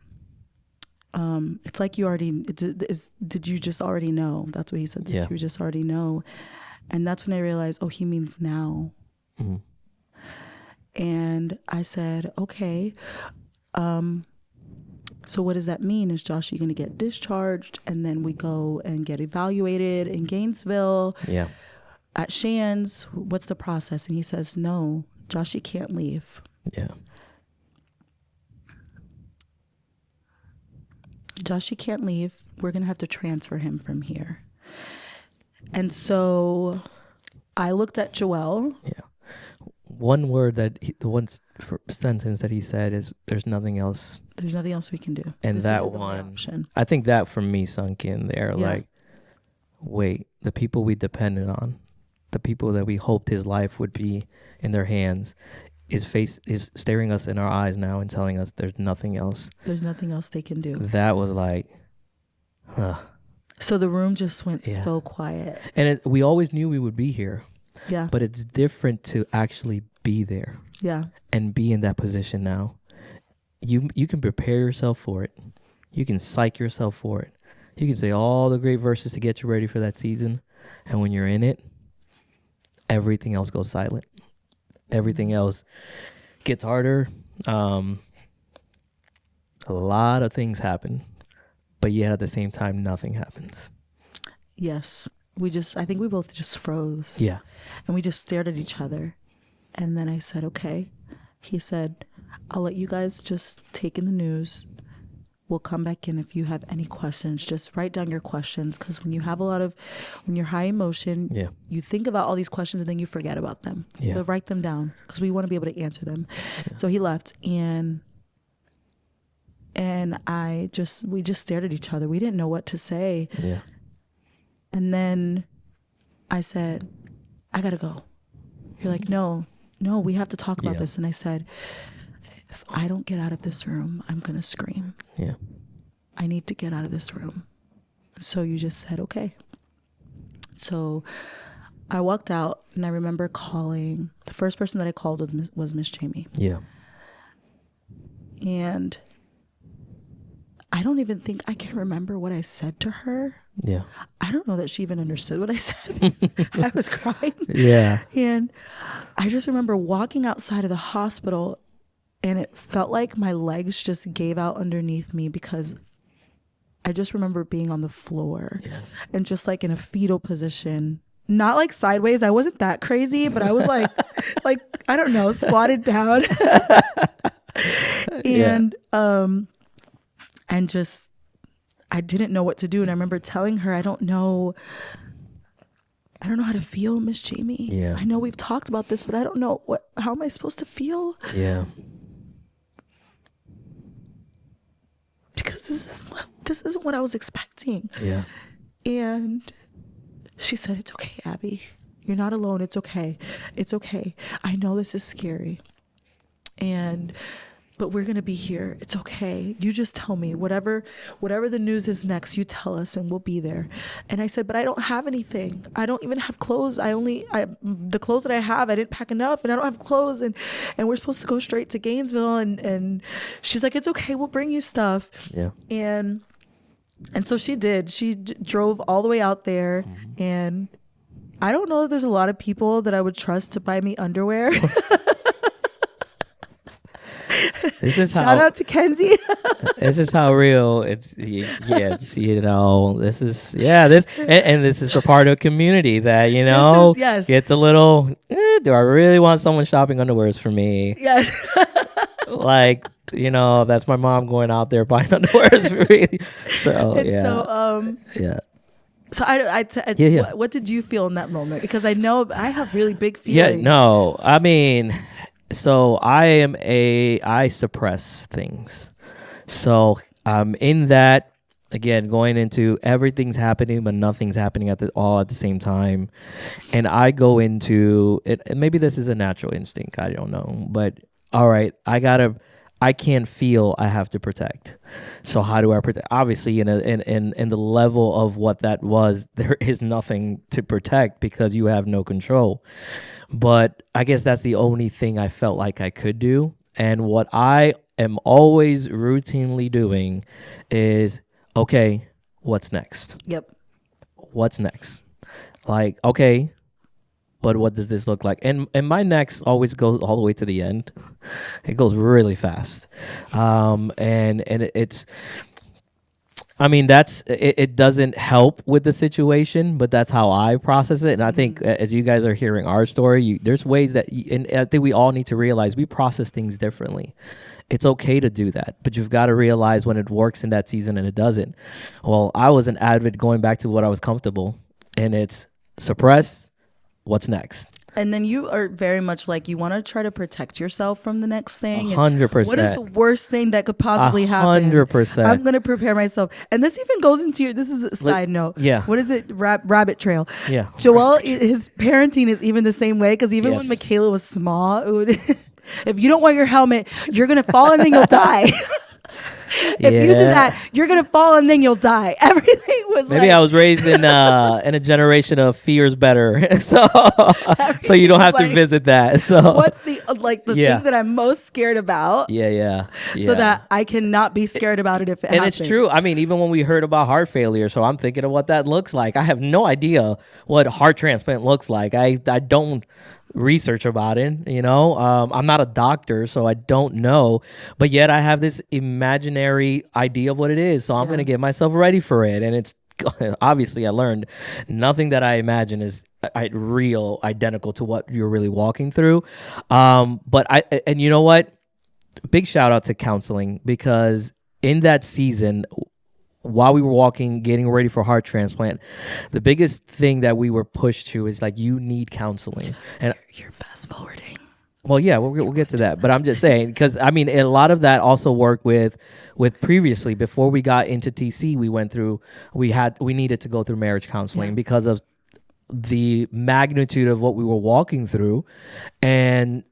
it's like did you just already know? That's what he said. Did you just already know? And that's when I realized, he means now. Mm-hmm. And I said, okay. So what does that mean? Is Joshy going to get discharged and then we go and get evaluated in Gainesville Yeah. at Shands? What's the process? And he says, no, Joshy can't leave. Yeah. Joshy can't leave. We're going to have to transfer him from here. And so I looked at Joelle. Yeah. One word that sentence that he said is, "There's nothing else." There's nothing else we can do. And This that is my one, option. I think that for me sunk in there. Yeah. Like, wait, the people we depended on, the people that we hoped his life would be in their hands, is staring us in our eyes now and telling us there's nothing else. There's nothing else they can do. That was like, huh. So the room just went Yeah. so quiet. And we always knew we would be here, Yeah. but it's different to actually be there Yeah. and be in that position now. You can prepare yourself for it. You can psych yourself for it. You can say all the great verses to get you ready for that season. And when you're in it, everything else goes silent. Everything else gets harder. A lot of things happen, but yet at the same time, nothing happens. Yes. I think we both just froze. Yeah. And we just stared at each other. And then I said, okay. He said, I'll let you guys just take in the news. We'll come back in if you have any questions. Just write down your questions, because when you're high emotion, Yeah. you think about all these questions and then you forget about them. Yeah. So write them down, because we want to be able to answer them. Yeah. So he left, and we just stared at each other. We didn't know what to say. Yeah. And then I said, I gotta go. You're like, no, we have to talk about this. And I said, if I don't get out of this room, I'm gonna scream. Yeah. I need to get out of this room. So you just said, okay. So I walked out, and I remember calling. The first person that I called was Miss Jamie. Yeah. And I don't even think I can remember what I said to her. Yeah. I don't know that she even understood what I said. I was crying. Yeah. And I just remember walking outside of the hospital, and it felt like my legs just gave out underneath me, because I just remember being on the floor and just like in a fetal position, not like sideways. I wasn't that crazy, but I was like, I don't know, squatted down. And, and just, I didn't know what to do. And I remember telling her, I don't know how to feel, Miss Jamie. Yeah. I know we've talked about this, but I don't know how am I supposed to feel? Yeah. Because this isn't what I was expecting. Yeah. And she said, it's okay, Abby. You're not alone. It's okay. It's okay. I know this is scary. But we're going to be here. It's okay. You just tell me whatever the news is next, you tell us and we'll be there. And I said, but I don't have anything. I don't even have clothes. The clothes that I have, I didn't pack enough, and I don't have clothes, and we're supposed to go straight to Gainesville. And she's like, it's okay. We'll bring you stuff. Yeah. And so she did. She drove all the way out there. Mm-hmm. And I don't know if there's a lot of people that I would trust to buy me underwear. This is Shout out to Kenzie. This is how real it's. Yeah, this is and this is the part of community that gets a little. Do I really want someone shopping underwears for me? Yes. Like that's my mom going out there buying underwears for me. So So So what did you feel in that moment? Because I know I have really big feelings. Yeah, no, I mean. So I suppress things. So in that, again, going into everything's happening, but nothing's happening all at the same time. And I go into it, and maybe this is a natural instinct, I don't know. But all right, I can't feel, I have to protect. So how do I protect? Obviously, in the level of what that was, there is nothing to protect because you have no control. But I guess that's the only thing I felt like I could do. And what I am always routinely doing is, okay, what's next? Yep. What's next? Like, okay, but what does this look like? And my next always goes all the way to the end. It goes really fast. And it's, I mean, it doesn't help with the situation, but that's how I process it. And I think as you guys are hearing our story, there's ways that, and I think we all need to realize we process things differently. It's okay to do that, but you've got to realize when it works in that season and it doesn't. Well, I was an avid going back to what I was comfortable, and it's suppress. What's next? And then you are very much like, you want to try to protect yourself from the next thing. 100%. What is the worst thing that could possibly happen? 100%. I'm going to prepare myself. And this even goes into this is a side note. Yeah. What is it? Rabbit trail. Yeah. Joel, his parenting is even the same way, because even Yes. when Michaela was small, it would, if you don't wear your helmet, you're going to fall and then you'll die. If you do that, you're gonna fall and then you'll die. Everything was maybe like, I was raised in a generation of fear's better, so you don't have to like, visit that. So what's the thing that I'm most scared about? Yeah. So that I cannot be scared about it if it happens. And it's true. I mean, even when we heard about heart failure, so I'm thinking of what that looks like. I have no idea what heart transplant looks like. I don't research about it, I'm not a doctor, so I don't know, but yet I have this imaginary idea of what it is, so I'm going to get myself ready for it. And it's obviously, I learned nothing that I imagine is real, identical to what you're really walking through. And you know what, big shout out to counseling, because in that season, while we were getting ready for heart transplant, the biggest thing that we were pushed to is like, you need counseling. And you're fast forwarding. Well, yeah, we'll get to that. But I'm just saying, because I mean, a lot of that also worked with previously, before we got into TC, we needed to go through marriage counseling because of the magnitude of what we were walking through. And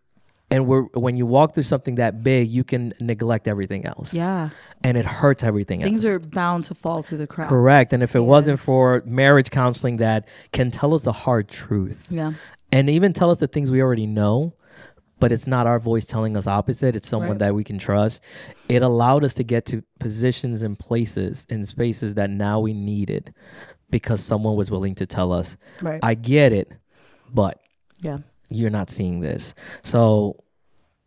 when you walk through something that big, you can neglect everything else. Yeah. And it hurts everything else. Things are bound to fall through the cracks. Correct. And if it wasn't for marriage counseling that can tell us the hard truth. Yeah. And even tell us the things we already know, but it's not our voice telling us opposite. It's someone that we can trust. It allowed us to get to positions and places and spaces that now we needed because someone was willing to tell us, I get it, but you're not seeing this. So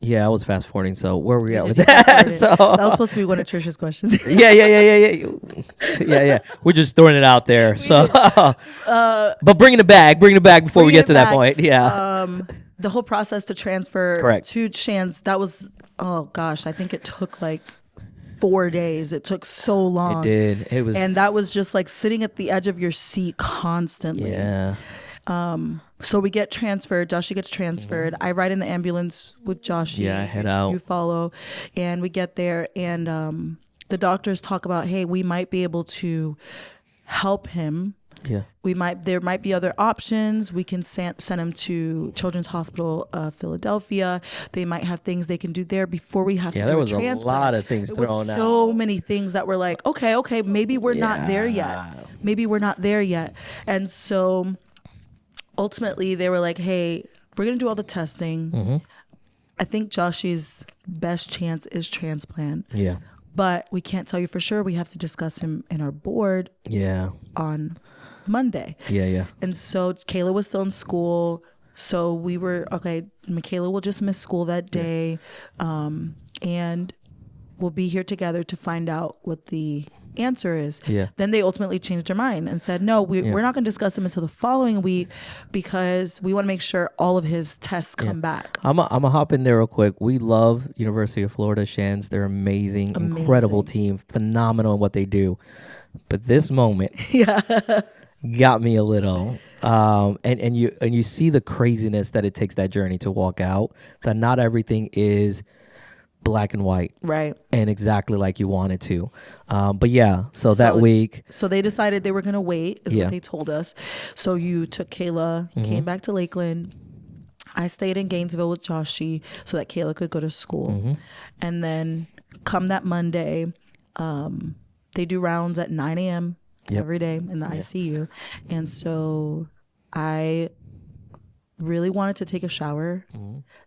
yeah, I was fast forwarding. So where were we at with that? So that was supposed to be one of Trisha's questions. Yeah. We're just throwing it out there. So, but bringing it back before we get to that point. Yeah. The whole process to transfer to Shands, that was, oh gosh, I think it took like 4 days. It took so long. It did. And that was just like sitting at the edge of your seat constantly. Yeah. So we get transferred. Joshy gets transferred. I ride in the ambulance with Joshy. Yeah, I head out. You follow, and we get there, and the doctors talk about, hey, we might be able to help him. Yeah. There might be other options. We can send him to Children's Hospital Philadelphia. They might have things they can do there before we have to do a transplant. There was a lot of things thrown out. So many things that were like, okay, maybe we're not there yet. And so ultimately they were like, hey, we're going to do all the testing. Mm-hmm. I think Joshy's best chance is transplant. Yeah. But we can't tell you for sure. We have to discuss him in our board on Monday. Yeah. And so Kayla was still in school. So we were, okay, Michaela will just miss school that day. And we'll be here together to find out what the answer is. Yeah. Then they ultimately changed their mind and said, no, we're not going to discuss him until the following week because we want to make sure all of his tests come back. I'm going to hop in there real quick. We love University of Florida Shands. They're amazing, incredible team, phenomenal in what they do. But this moment got me a little. And you see the craziness that it takes that journey to walk out, that not everything is black and white, right, and exactly like you wanted to, but so that week, so they decided they were going to wait, is what they told us. So you took Kayla, came back to Lakeland. I stayed in Gainesville with Joshy so that Kayla could go to school, and then come that Monday, they do rounds at 9 a.m. every day in the ICU, and so I really wanted to take a shower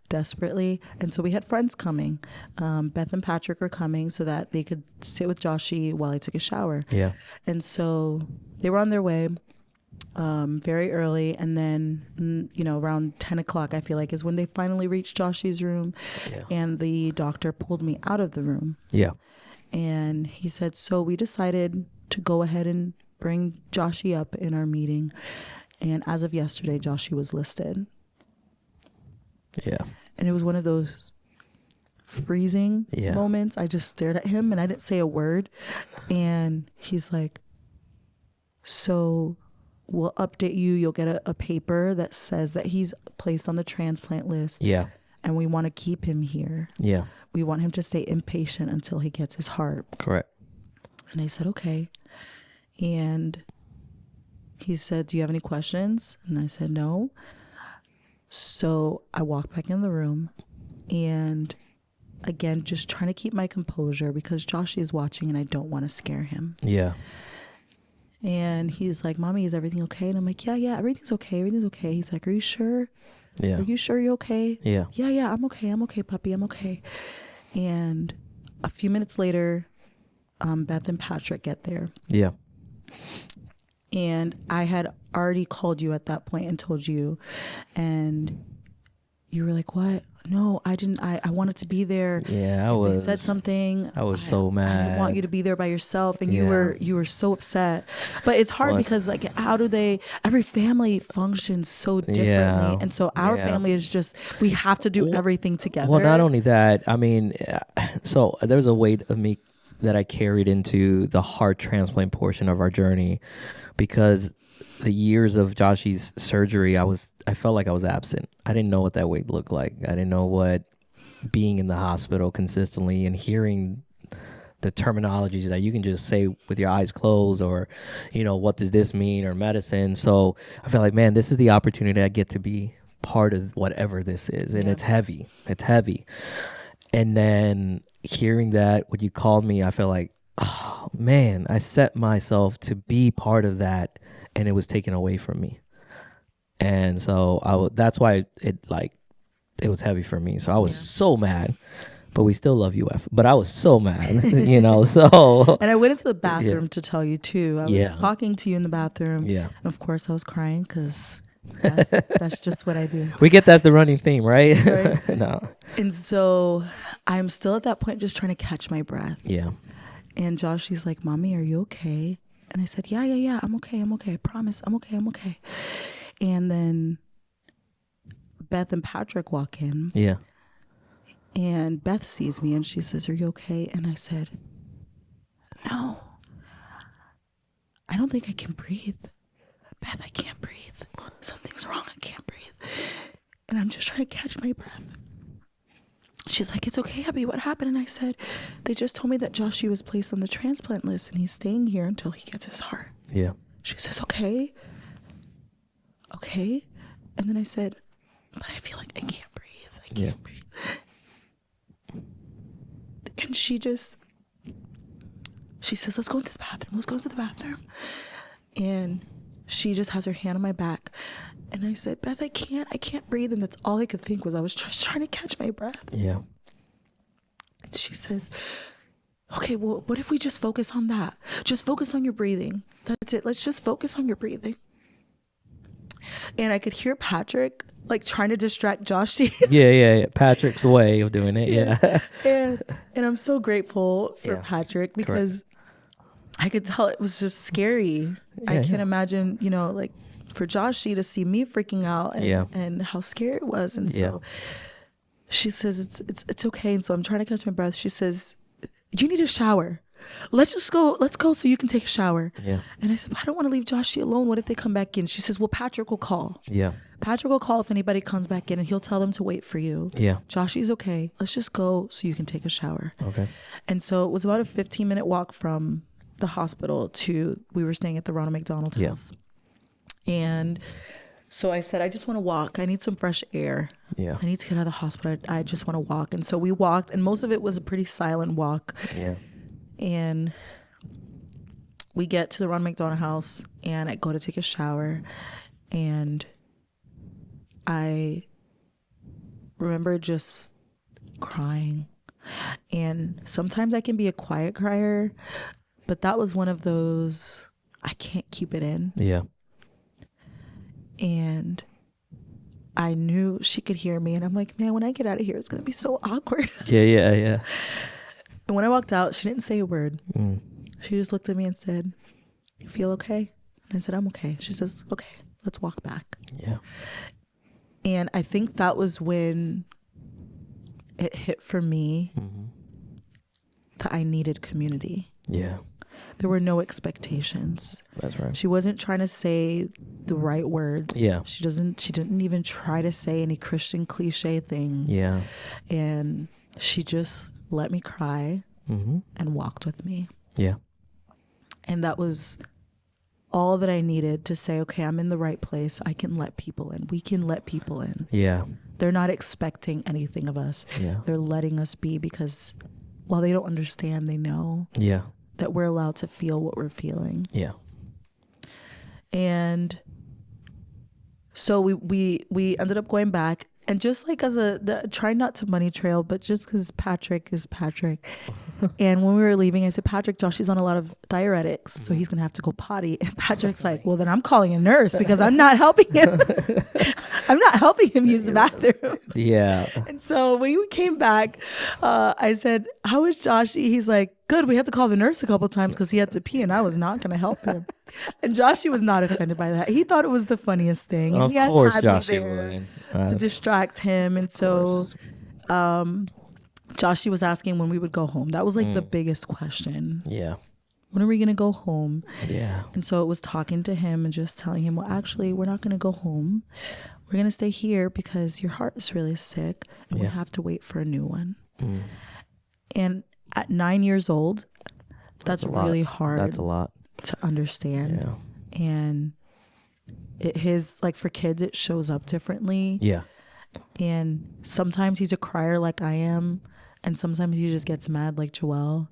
desperately, and so we had friends coming. Beth and Patrick are coming so that they could sit with Joshy while I took a shower. Yeah. And so they were on their way. very early. And then, around 10 o'clock, I feel like, is when they finally reached Joshy's room. Yeah. And the doctor pulled me out of the room. Yeah. And he said, so we decided to go ahead and bring Joshy up in our meeting. And as of yesterday, Joshy was listed. Yeah. And it was one of those freezing moments. I just stared at him and I didn't say a word. And he's like, so we'll update you. You'll get a paper that says that he's placed on the transplant list. Yeah. And we want to keep him here. Yeah. We want him to stay inpatient until he gets his heart. Correct. And I said, okay. And he said, do you have any questions? And I said, no. So I walked back in the room and again, just trying to keep my composure because Joshy is watching and I don't want to scare him. Yeah. And he's like, Mommy, is everything okay? And I'm like, yeah, everything's okay. Everything's okay. He's like, are you sure? Yeah. Are you sure you're okay? Yeah. Yeah, I'm okay, puppy. I'm okay. And a few minutes later, Beth and Patrick get there. Yeah. And I had already called you at that point and told you. And you were like, what? No, I didn't. I wanted to be there. Yeah, They said something. I was so mad. I didn't want you to be there by yourself. And you were so upset. But it's hard because like, every family functions so differently. Yeah. And so our family is just, we have to do everything together. Well, not only that, I mean, so there's a weight of me that I carried into the heart transplant portion of our journey because the years of Joshy's surgery, I felt like I was absent. I didn't know what that weight looked like. I didn't know what being in the hospital consistently and hearing the terminologies that you can just say with your eyes closed or, what does this mean or medicine. So I felt like, man, this is the opportunity I get to be part of whatever this is. And it's heavy. It's heavy. And then hearing that when you called me, I felt like, oh man, I set myself to be part of that and it was taken away from me. And so that's why it was heavy for me. So I was so mad, but we still love you, F. But I was so mad, so. And I went into the bathroom to tell you too. I was talking to you in the bathroom. Yeah. And of course I was crying because that's just what I do. We get that's the running theme, right? No. And so I'm still at that point just trying to catch my breath. Yeah. And Joshy's like, Mommy, are you okay? And I said, yeah, I'm okay. I promise. I'm okay. And then Beth and Patrick walk in. Yeah. And Beth sees me and she says, are you okay? And I said, no, I don't think I can breathe. Beth, I can't breathe. Something's wrong. I can't breathe. And I'm just trying to catch my breath. She's like, it's okay, Abby. What happened? And I said, they just told me that Joshy was placed on the transplant list and he's staying here until he gets his heart. Yeah. She says, okay. And then I said, but I feel like I can't breathe. I can't breathe. And she says, let's go into the bathroom. And she just has her hand on my back. And I said, Beth, I can't breathe. And that's all I could think was I was just trying to catch my breath. Yeah. And she says, okay, well, what if we just focus on that? Just focus on your breathing. That's it. Let's just focus on your breathing. And I could hear Patrick like trying to distract Joshy. Yeah. Patrick's way of doing it. Yeah. And I'm so grateful for Patrick because I could tell it was just scary. I can't imagine, like for Joshy to see me freaking out and how scary it was. And so she says, it's okay. And so I'm trying to catch my breath. She says, you need a shower. Let's go so you can take a shower. Yeah. And I said, I don't want to leave Joshy alone. What if they come back in? She says, well, Patrick will call. Yeah. Patrick will call if anybody comes back in and he'll tell them to wait for you. Yeah. Joshy's okay. Let's just go so you can take a shower. Okay. And so it was about a 15-minute walk from the hospital to, we were staying at the Ronald McDonald House. And so I said, I just want to walk. I need some fresh air. Yeah. I need to get out of the hospital. I just want to walk. And so we walked, and most of it was a pretty silent walk. Yeah. And we get to the Ronald McDonald House, and I go to take a shower, and I remember just crying. And sometimes I can be a quiet crier, but that was one of those, I can't keep it in. Yeah. And I knew she could hear me. And I'm like, man, when I get out of here, it's going to be so awkward. Yeah. And when I walked out, she didn't say a word. She just looked at me and said, you feel okay? And I said, I'm okay. She says, okay, let's walk back. Yeah. And I think that was when it hit for me that I needed community. Yeah. There were no expectations. That's right. She wasn't trying to say the right words. Yeah. She didn't even try to say any Christian cliche things. Yeah. And she just let me cry and walked with me. Yeah. And that was all that I needed to say, okay, I'm in the right place. I can let people in. We can let people in. Yeah. They're not expecting anything of us. Yeah. They're letting us be because while they don't understand, they know Yeah. that we're allowed to feel what we're feeling. Yeah. And so we ended up going back, and just like try not to money trail, but just because Patrick is Patrick. And when we were leaving, I said, Patrick, Joshy's on a lot of diuretics, so he's gonna have to go potty. And Patrick's like, well, then I'm calling a nurse because I'm not helping him. I'm not helping him use the bathroom. Yeah. And so when we came back, I said, how is Joshy? He's like, good. We had to call the nurse a couple times because he had to pee and I was not going to help him. And Joshy was not offended by that. He thought it was the funniest thing. And Of he had course, had me Joshy there would. to distract him. And so Joshy was asking when we would go home. That was like the biggest question. Yeah. When are we going to go home? Yeah. And so it was talking to him and just telling him, well, actually, we're not going to go home. We're going to stay here because your heart is really sick and we have to wait for a new one. And at 9 years old, that's really hard. That's a lot to understand. Yeah. And his, like, for kids, it shows up differently. Yeah. And sometimes he's a crier like I am. And sometimes he just gets mad like Joelle.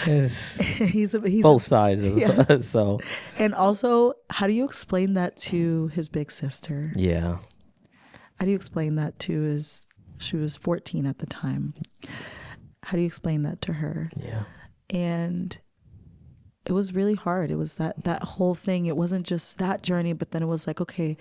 he's both sides of yes. So. And also, how do you explain that to his big sister? Yeah. How do you explain that to she was 14 at the time. How do you explain that to her? Yeah. And it was really hard. It was that whole thing. It wasn't just that journey, but then it was like, okay,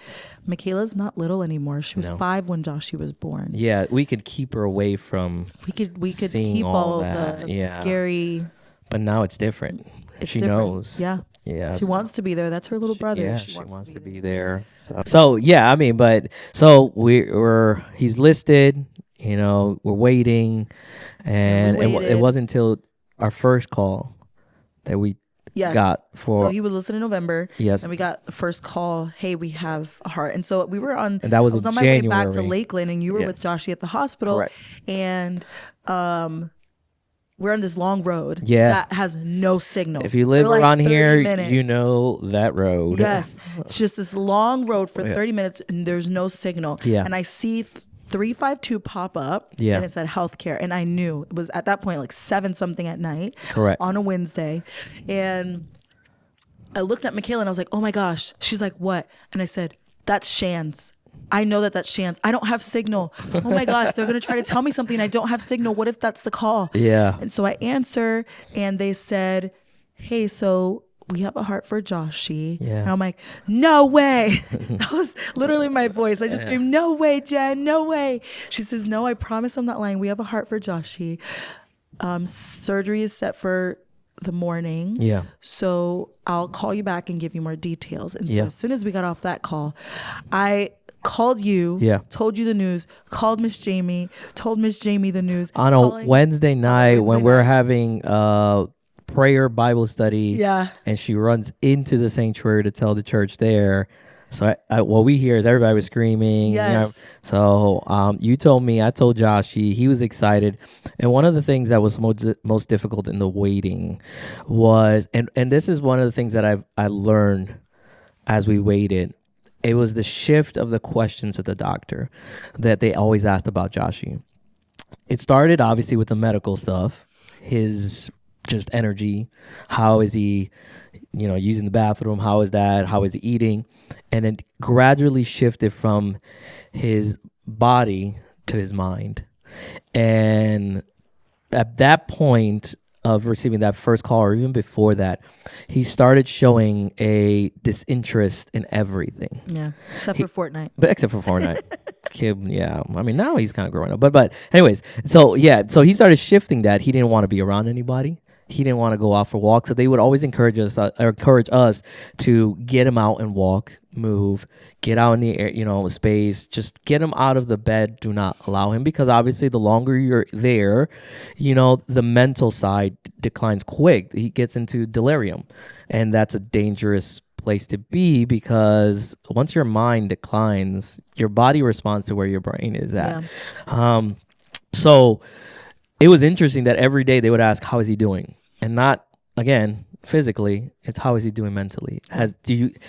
Michaela's not little anymore. She was 5 when Joshy was born. Yeah, we could keep her away from we could seeing keep all that. the scary. But now it's different. She different. knows. Yeah. Yeah. She wants to be there. That's her little brother. Yeah, she wants to be there. there. So yeah, I mean, but so he's listed. You know, we're waiting, and it wasn't until our first call that we got for. So he was listed in November. Yes. And we got the first call. Hey, we have a heart. And so we were on. And that was I was on my January. way back to Lakeland, and you were with Joshy at the hospital. Correct. And we're on this long road. Yeah. That has no signal. If you live We're like around 30 here, minutes. you know that road. Yes. It's just this long road for 30 minutes, and there's no signal. Yeah. And I see 352 pop up. Yeah. And it said healthcare. And I knew it was at that point like 7 something at night. Correct. On a Wednesday. And I looked at Michaela and I was like, oh my gosh. She's like, what? And I said, that's Shan's. I know that's Shan's. I don't have signal. Oh my gosh, they're going to try to tell me something. I don't have signal. What if that's the call? Yeah. And so I answer and they said, hey, so we have a heart for Joshy. Yeah. And I'm like, no way. That was literally my voice. I just screamed, no way, Jen, no way. She says, no, I promise I'm not lying. We have a heart for Joshy. Surgery is set for the morning. Yeah. So I'll call you back and give you more details. And so as soon as we got off that call, I called you, told you the news, called Miss Jamie, told Miss Jamie the news. On a Wednesday night when we're having prayer Bible study. Yeah. And she runs into the sanctuary to tell the church there. So what we hear is everybody was screaming. Yes. You know? So you told me, I told Joshy, he was excited. And one of the things that was most difficult in the waiting was, and this is one of the things that I learned as we waited, it was the shift of the questions at the doctor that they always asked about Joshy. It started obviously with the medical stuff, his just energy. How is he, using the bathroom? How is that? How is he eating? And it gradually shifted from his body to his mind. And at that point, of receiving that first call, or even before that, he started showing a disinterest in everything. Yeah, except for Fortnite. But except for Fortnite. Kid, yeah. I mean, now he's kind of growing up. But anyways, so he started shifting that. He didn't want to be around anybody. He didn't want to go out for walks. So they would always encourage us to get him out and walk, move, get out in the air, space, just get him out of the bed. Do not allow him, because obviously the longer you're there, the mental side declines quick. He gets into delirium, and that's a dangerous place to be, because once your mind declines, your body responds to where your brain is at. Yeah. So it was interesting that every day they would ask, how is he doing? And not, again, physically, it's how is he doing mentally?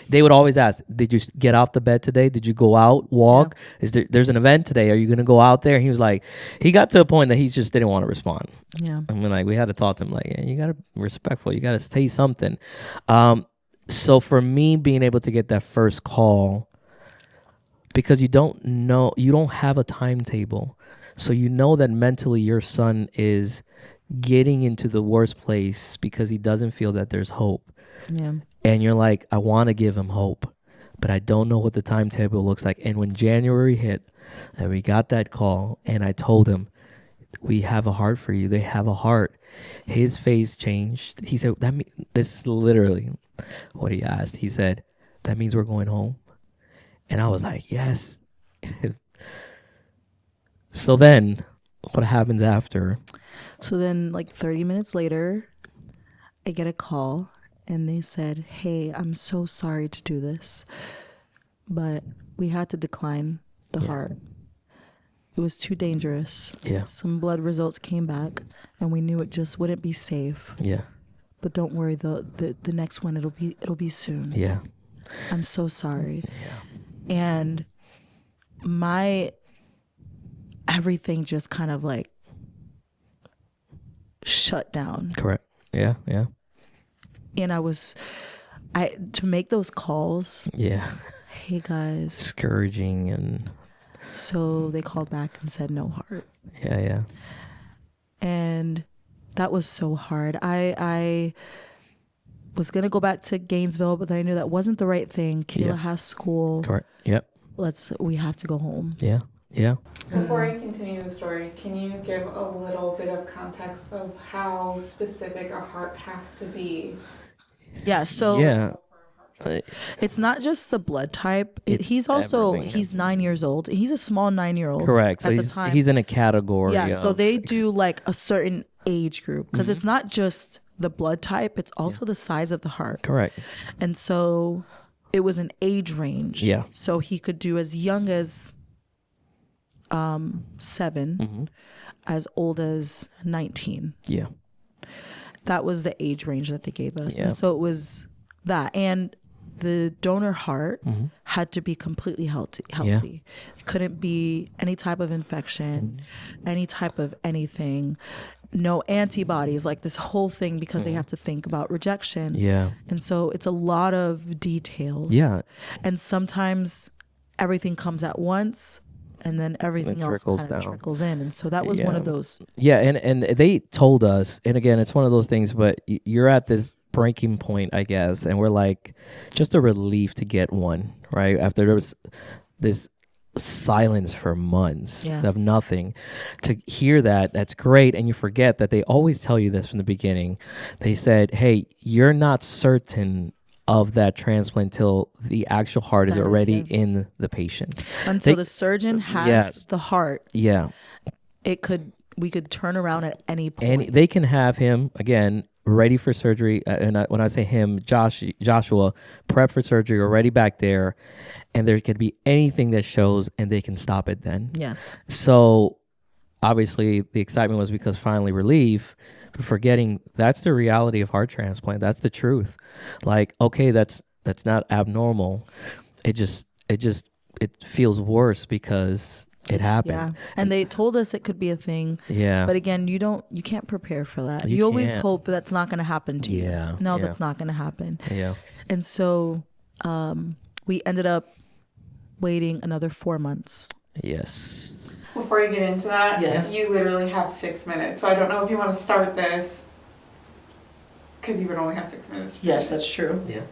They would always ask, did you get out the bed today? Did you go out, walk? Yeah. There's an event today. Are you going to go out there? And he was like, he got to a point that he just didn't want to respond. Yeah. I mean, like, we had to talk to him, like, yeah, you got to be respectful. You got to say something. So for me, being able to get that first call, because you don't have a timetable. So that mentally your son is getting into the worst place because he doesn't feel that there's hope. Yeah. And you're like, I want to give him hope, but I don't know what the timetable looks like. And when January hit and we got that call and I told him, we have a heart for you. They have a heart. His face changed. He said, this is literally what he asked. He said, that means we're going home. And I was like, yes. So then what happens after? So then, like 30 minutes later, I get a call and they said, hey, I'm so sorry to do this, but we had to decline the heart. It was too dangerous. Yeah. Some blood results came back and we knew it just wouldn't be safe. Yeah. But don't worry, the next one, it'll be soon. Yeah. I'm so sorry. Yeah. And everything just kind of like shut down. Correct. Yeah. Yeah. And to make those calls. Yeah. Hey guys. Scourging and. So they called back and said no heart. Yeah. Yeah. And that was so hard. I was going to go back to Gainesville, but then I knew that wasn't the right thing. Kayla has school. Correct. Yep. We have to go home. Yeah. Yeah. Before you continue the story, can you give a little bit of context of how specific a heart has to be? Yeah. So it's not just the blood type. He's 9 years old. He's a small 9-year-old. Correct. So he's in a category. Yeah. So they do like a certain age group, because it's not just the blood type, it's also the size of the heart. Correct. And so it was an age range. Yeah. So he could do as young as 7, as old as 19. Yeah. That was the age range that they gave us. Yeah. And so it was that. And the donor heart had to be completely healthy. Yeah. It couldn't be any type of infection, any type of anything, no antibodies, like this whole thing, because they have to think about rejection. Yeah. And so it's a lot of details. Yeah. And sometimes everything comes at once, and then everything else kind of trickles in. And so that was one of those. Yeah. And they told us, and again, it's one of those things, but you're at this breaking point, I guess, and we're like, just a relief to get one, right? After there was this silence for months of nothing, to hear that's great. And you forget that they always tell you this from the beginning. They said, hey, you're not certain of that transplant till the actual heart is already in the patient. Until the surgeon has the heart. Yeah. We could turn around at any point. And they can have him, again, ready for surgery. And when I say him, Joshua, prep for surgery, already back there. And there could be anything that shows, and they can stop it then. Yes. So obviously the excitement was because finally relief, but forgetting that's the reality of heart transplant. That's the truth. Like, okay, that's not abnormal. It feels worse because it happened. Yeah. And they told us it could be a thing. Yeah. But again, you can't prepare for that. You always hope that's not going to happen to you. Yeah. No, that's not going to happen. Yeah. And so we ended up waiting another 4 months. Yes. Before you get into that, you literally have 6 minutes. So I don't know if you want to start this Because you would only have 6 minutes. Yes, that's true. Yeah.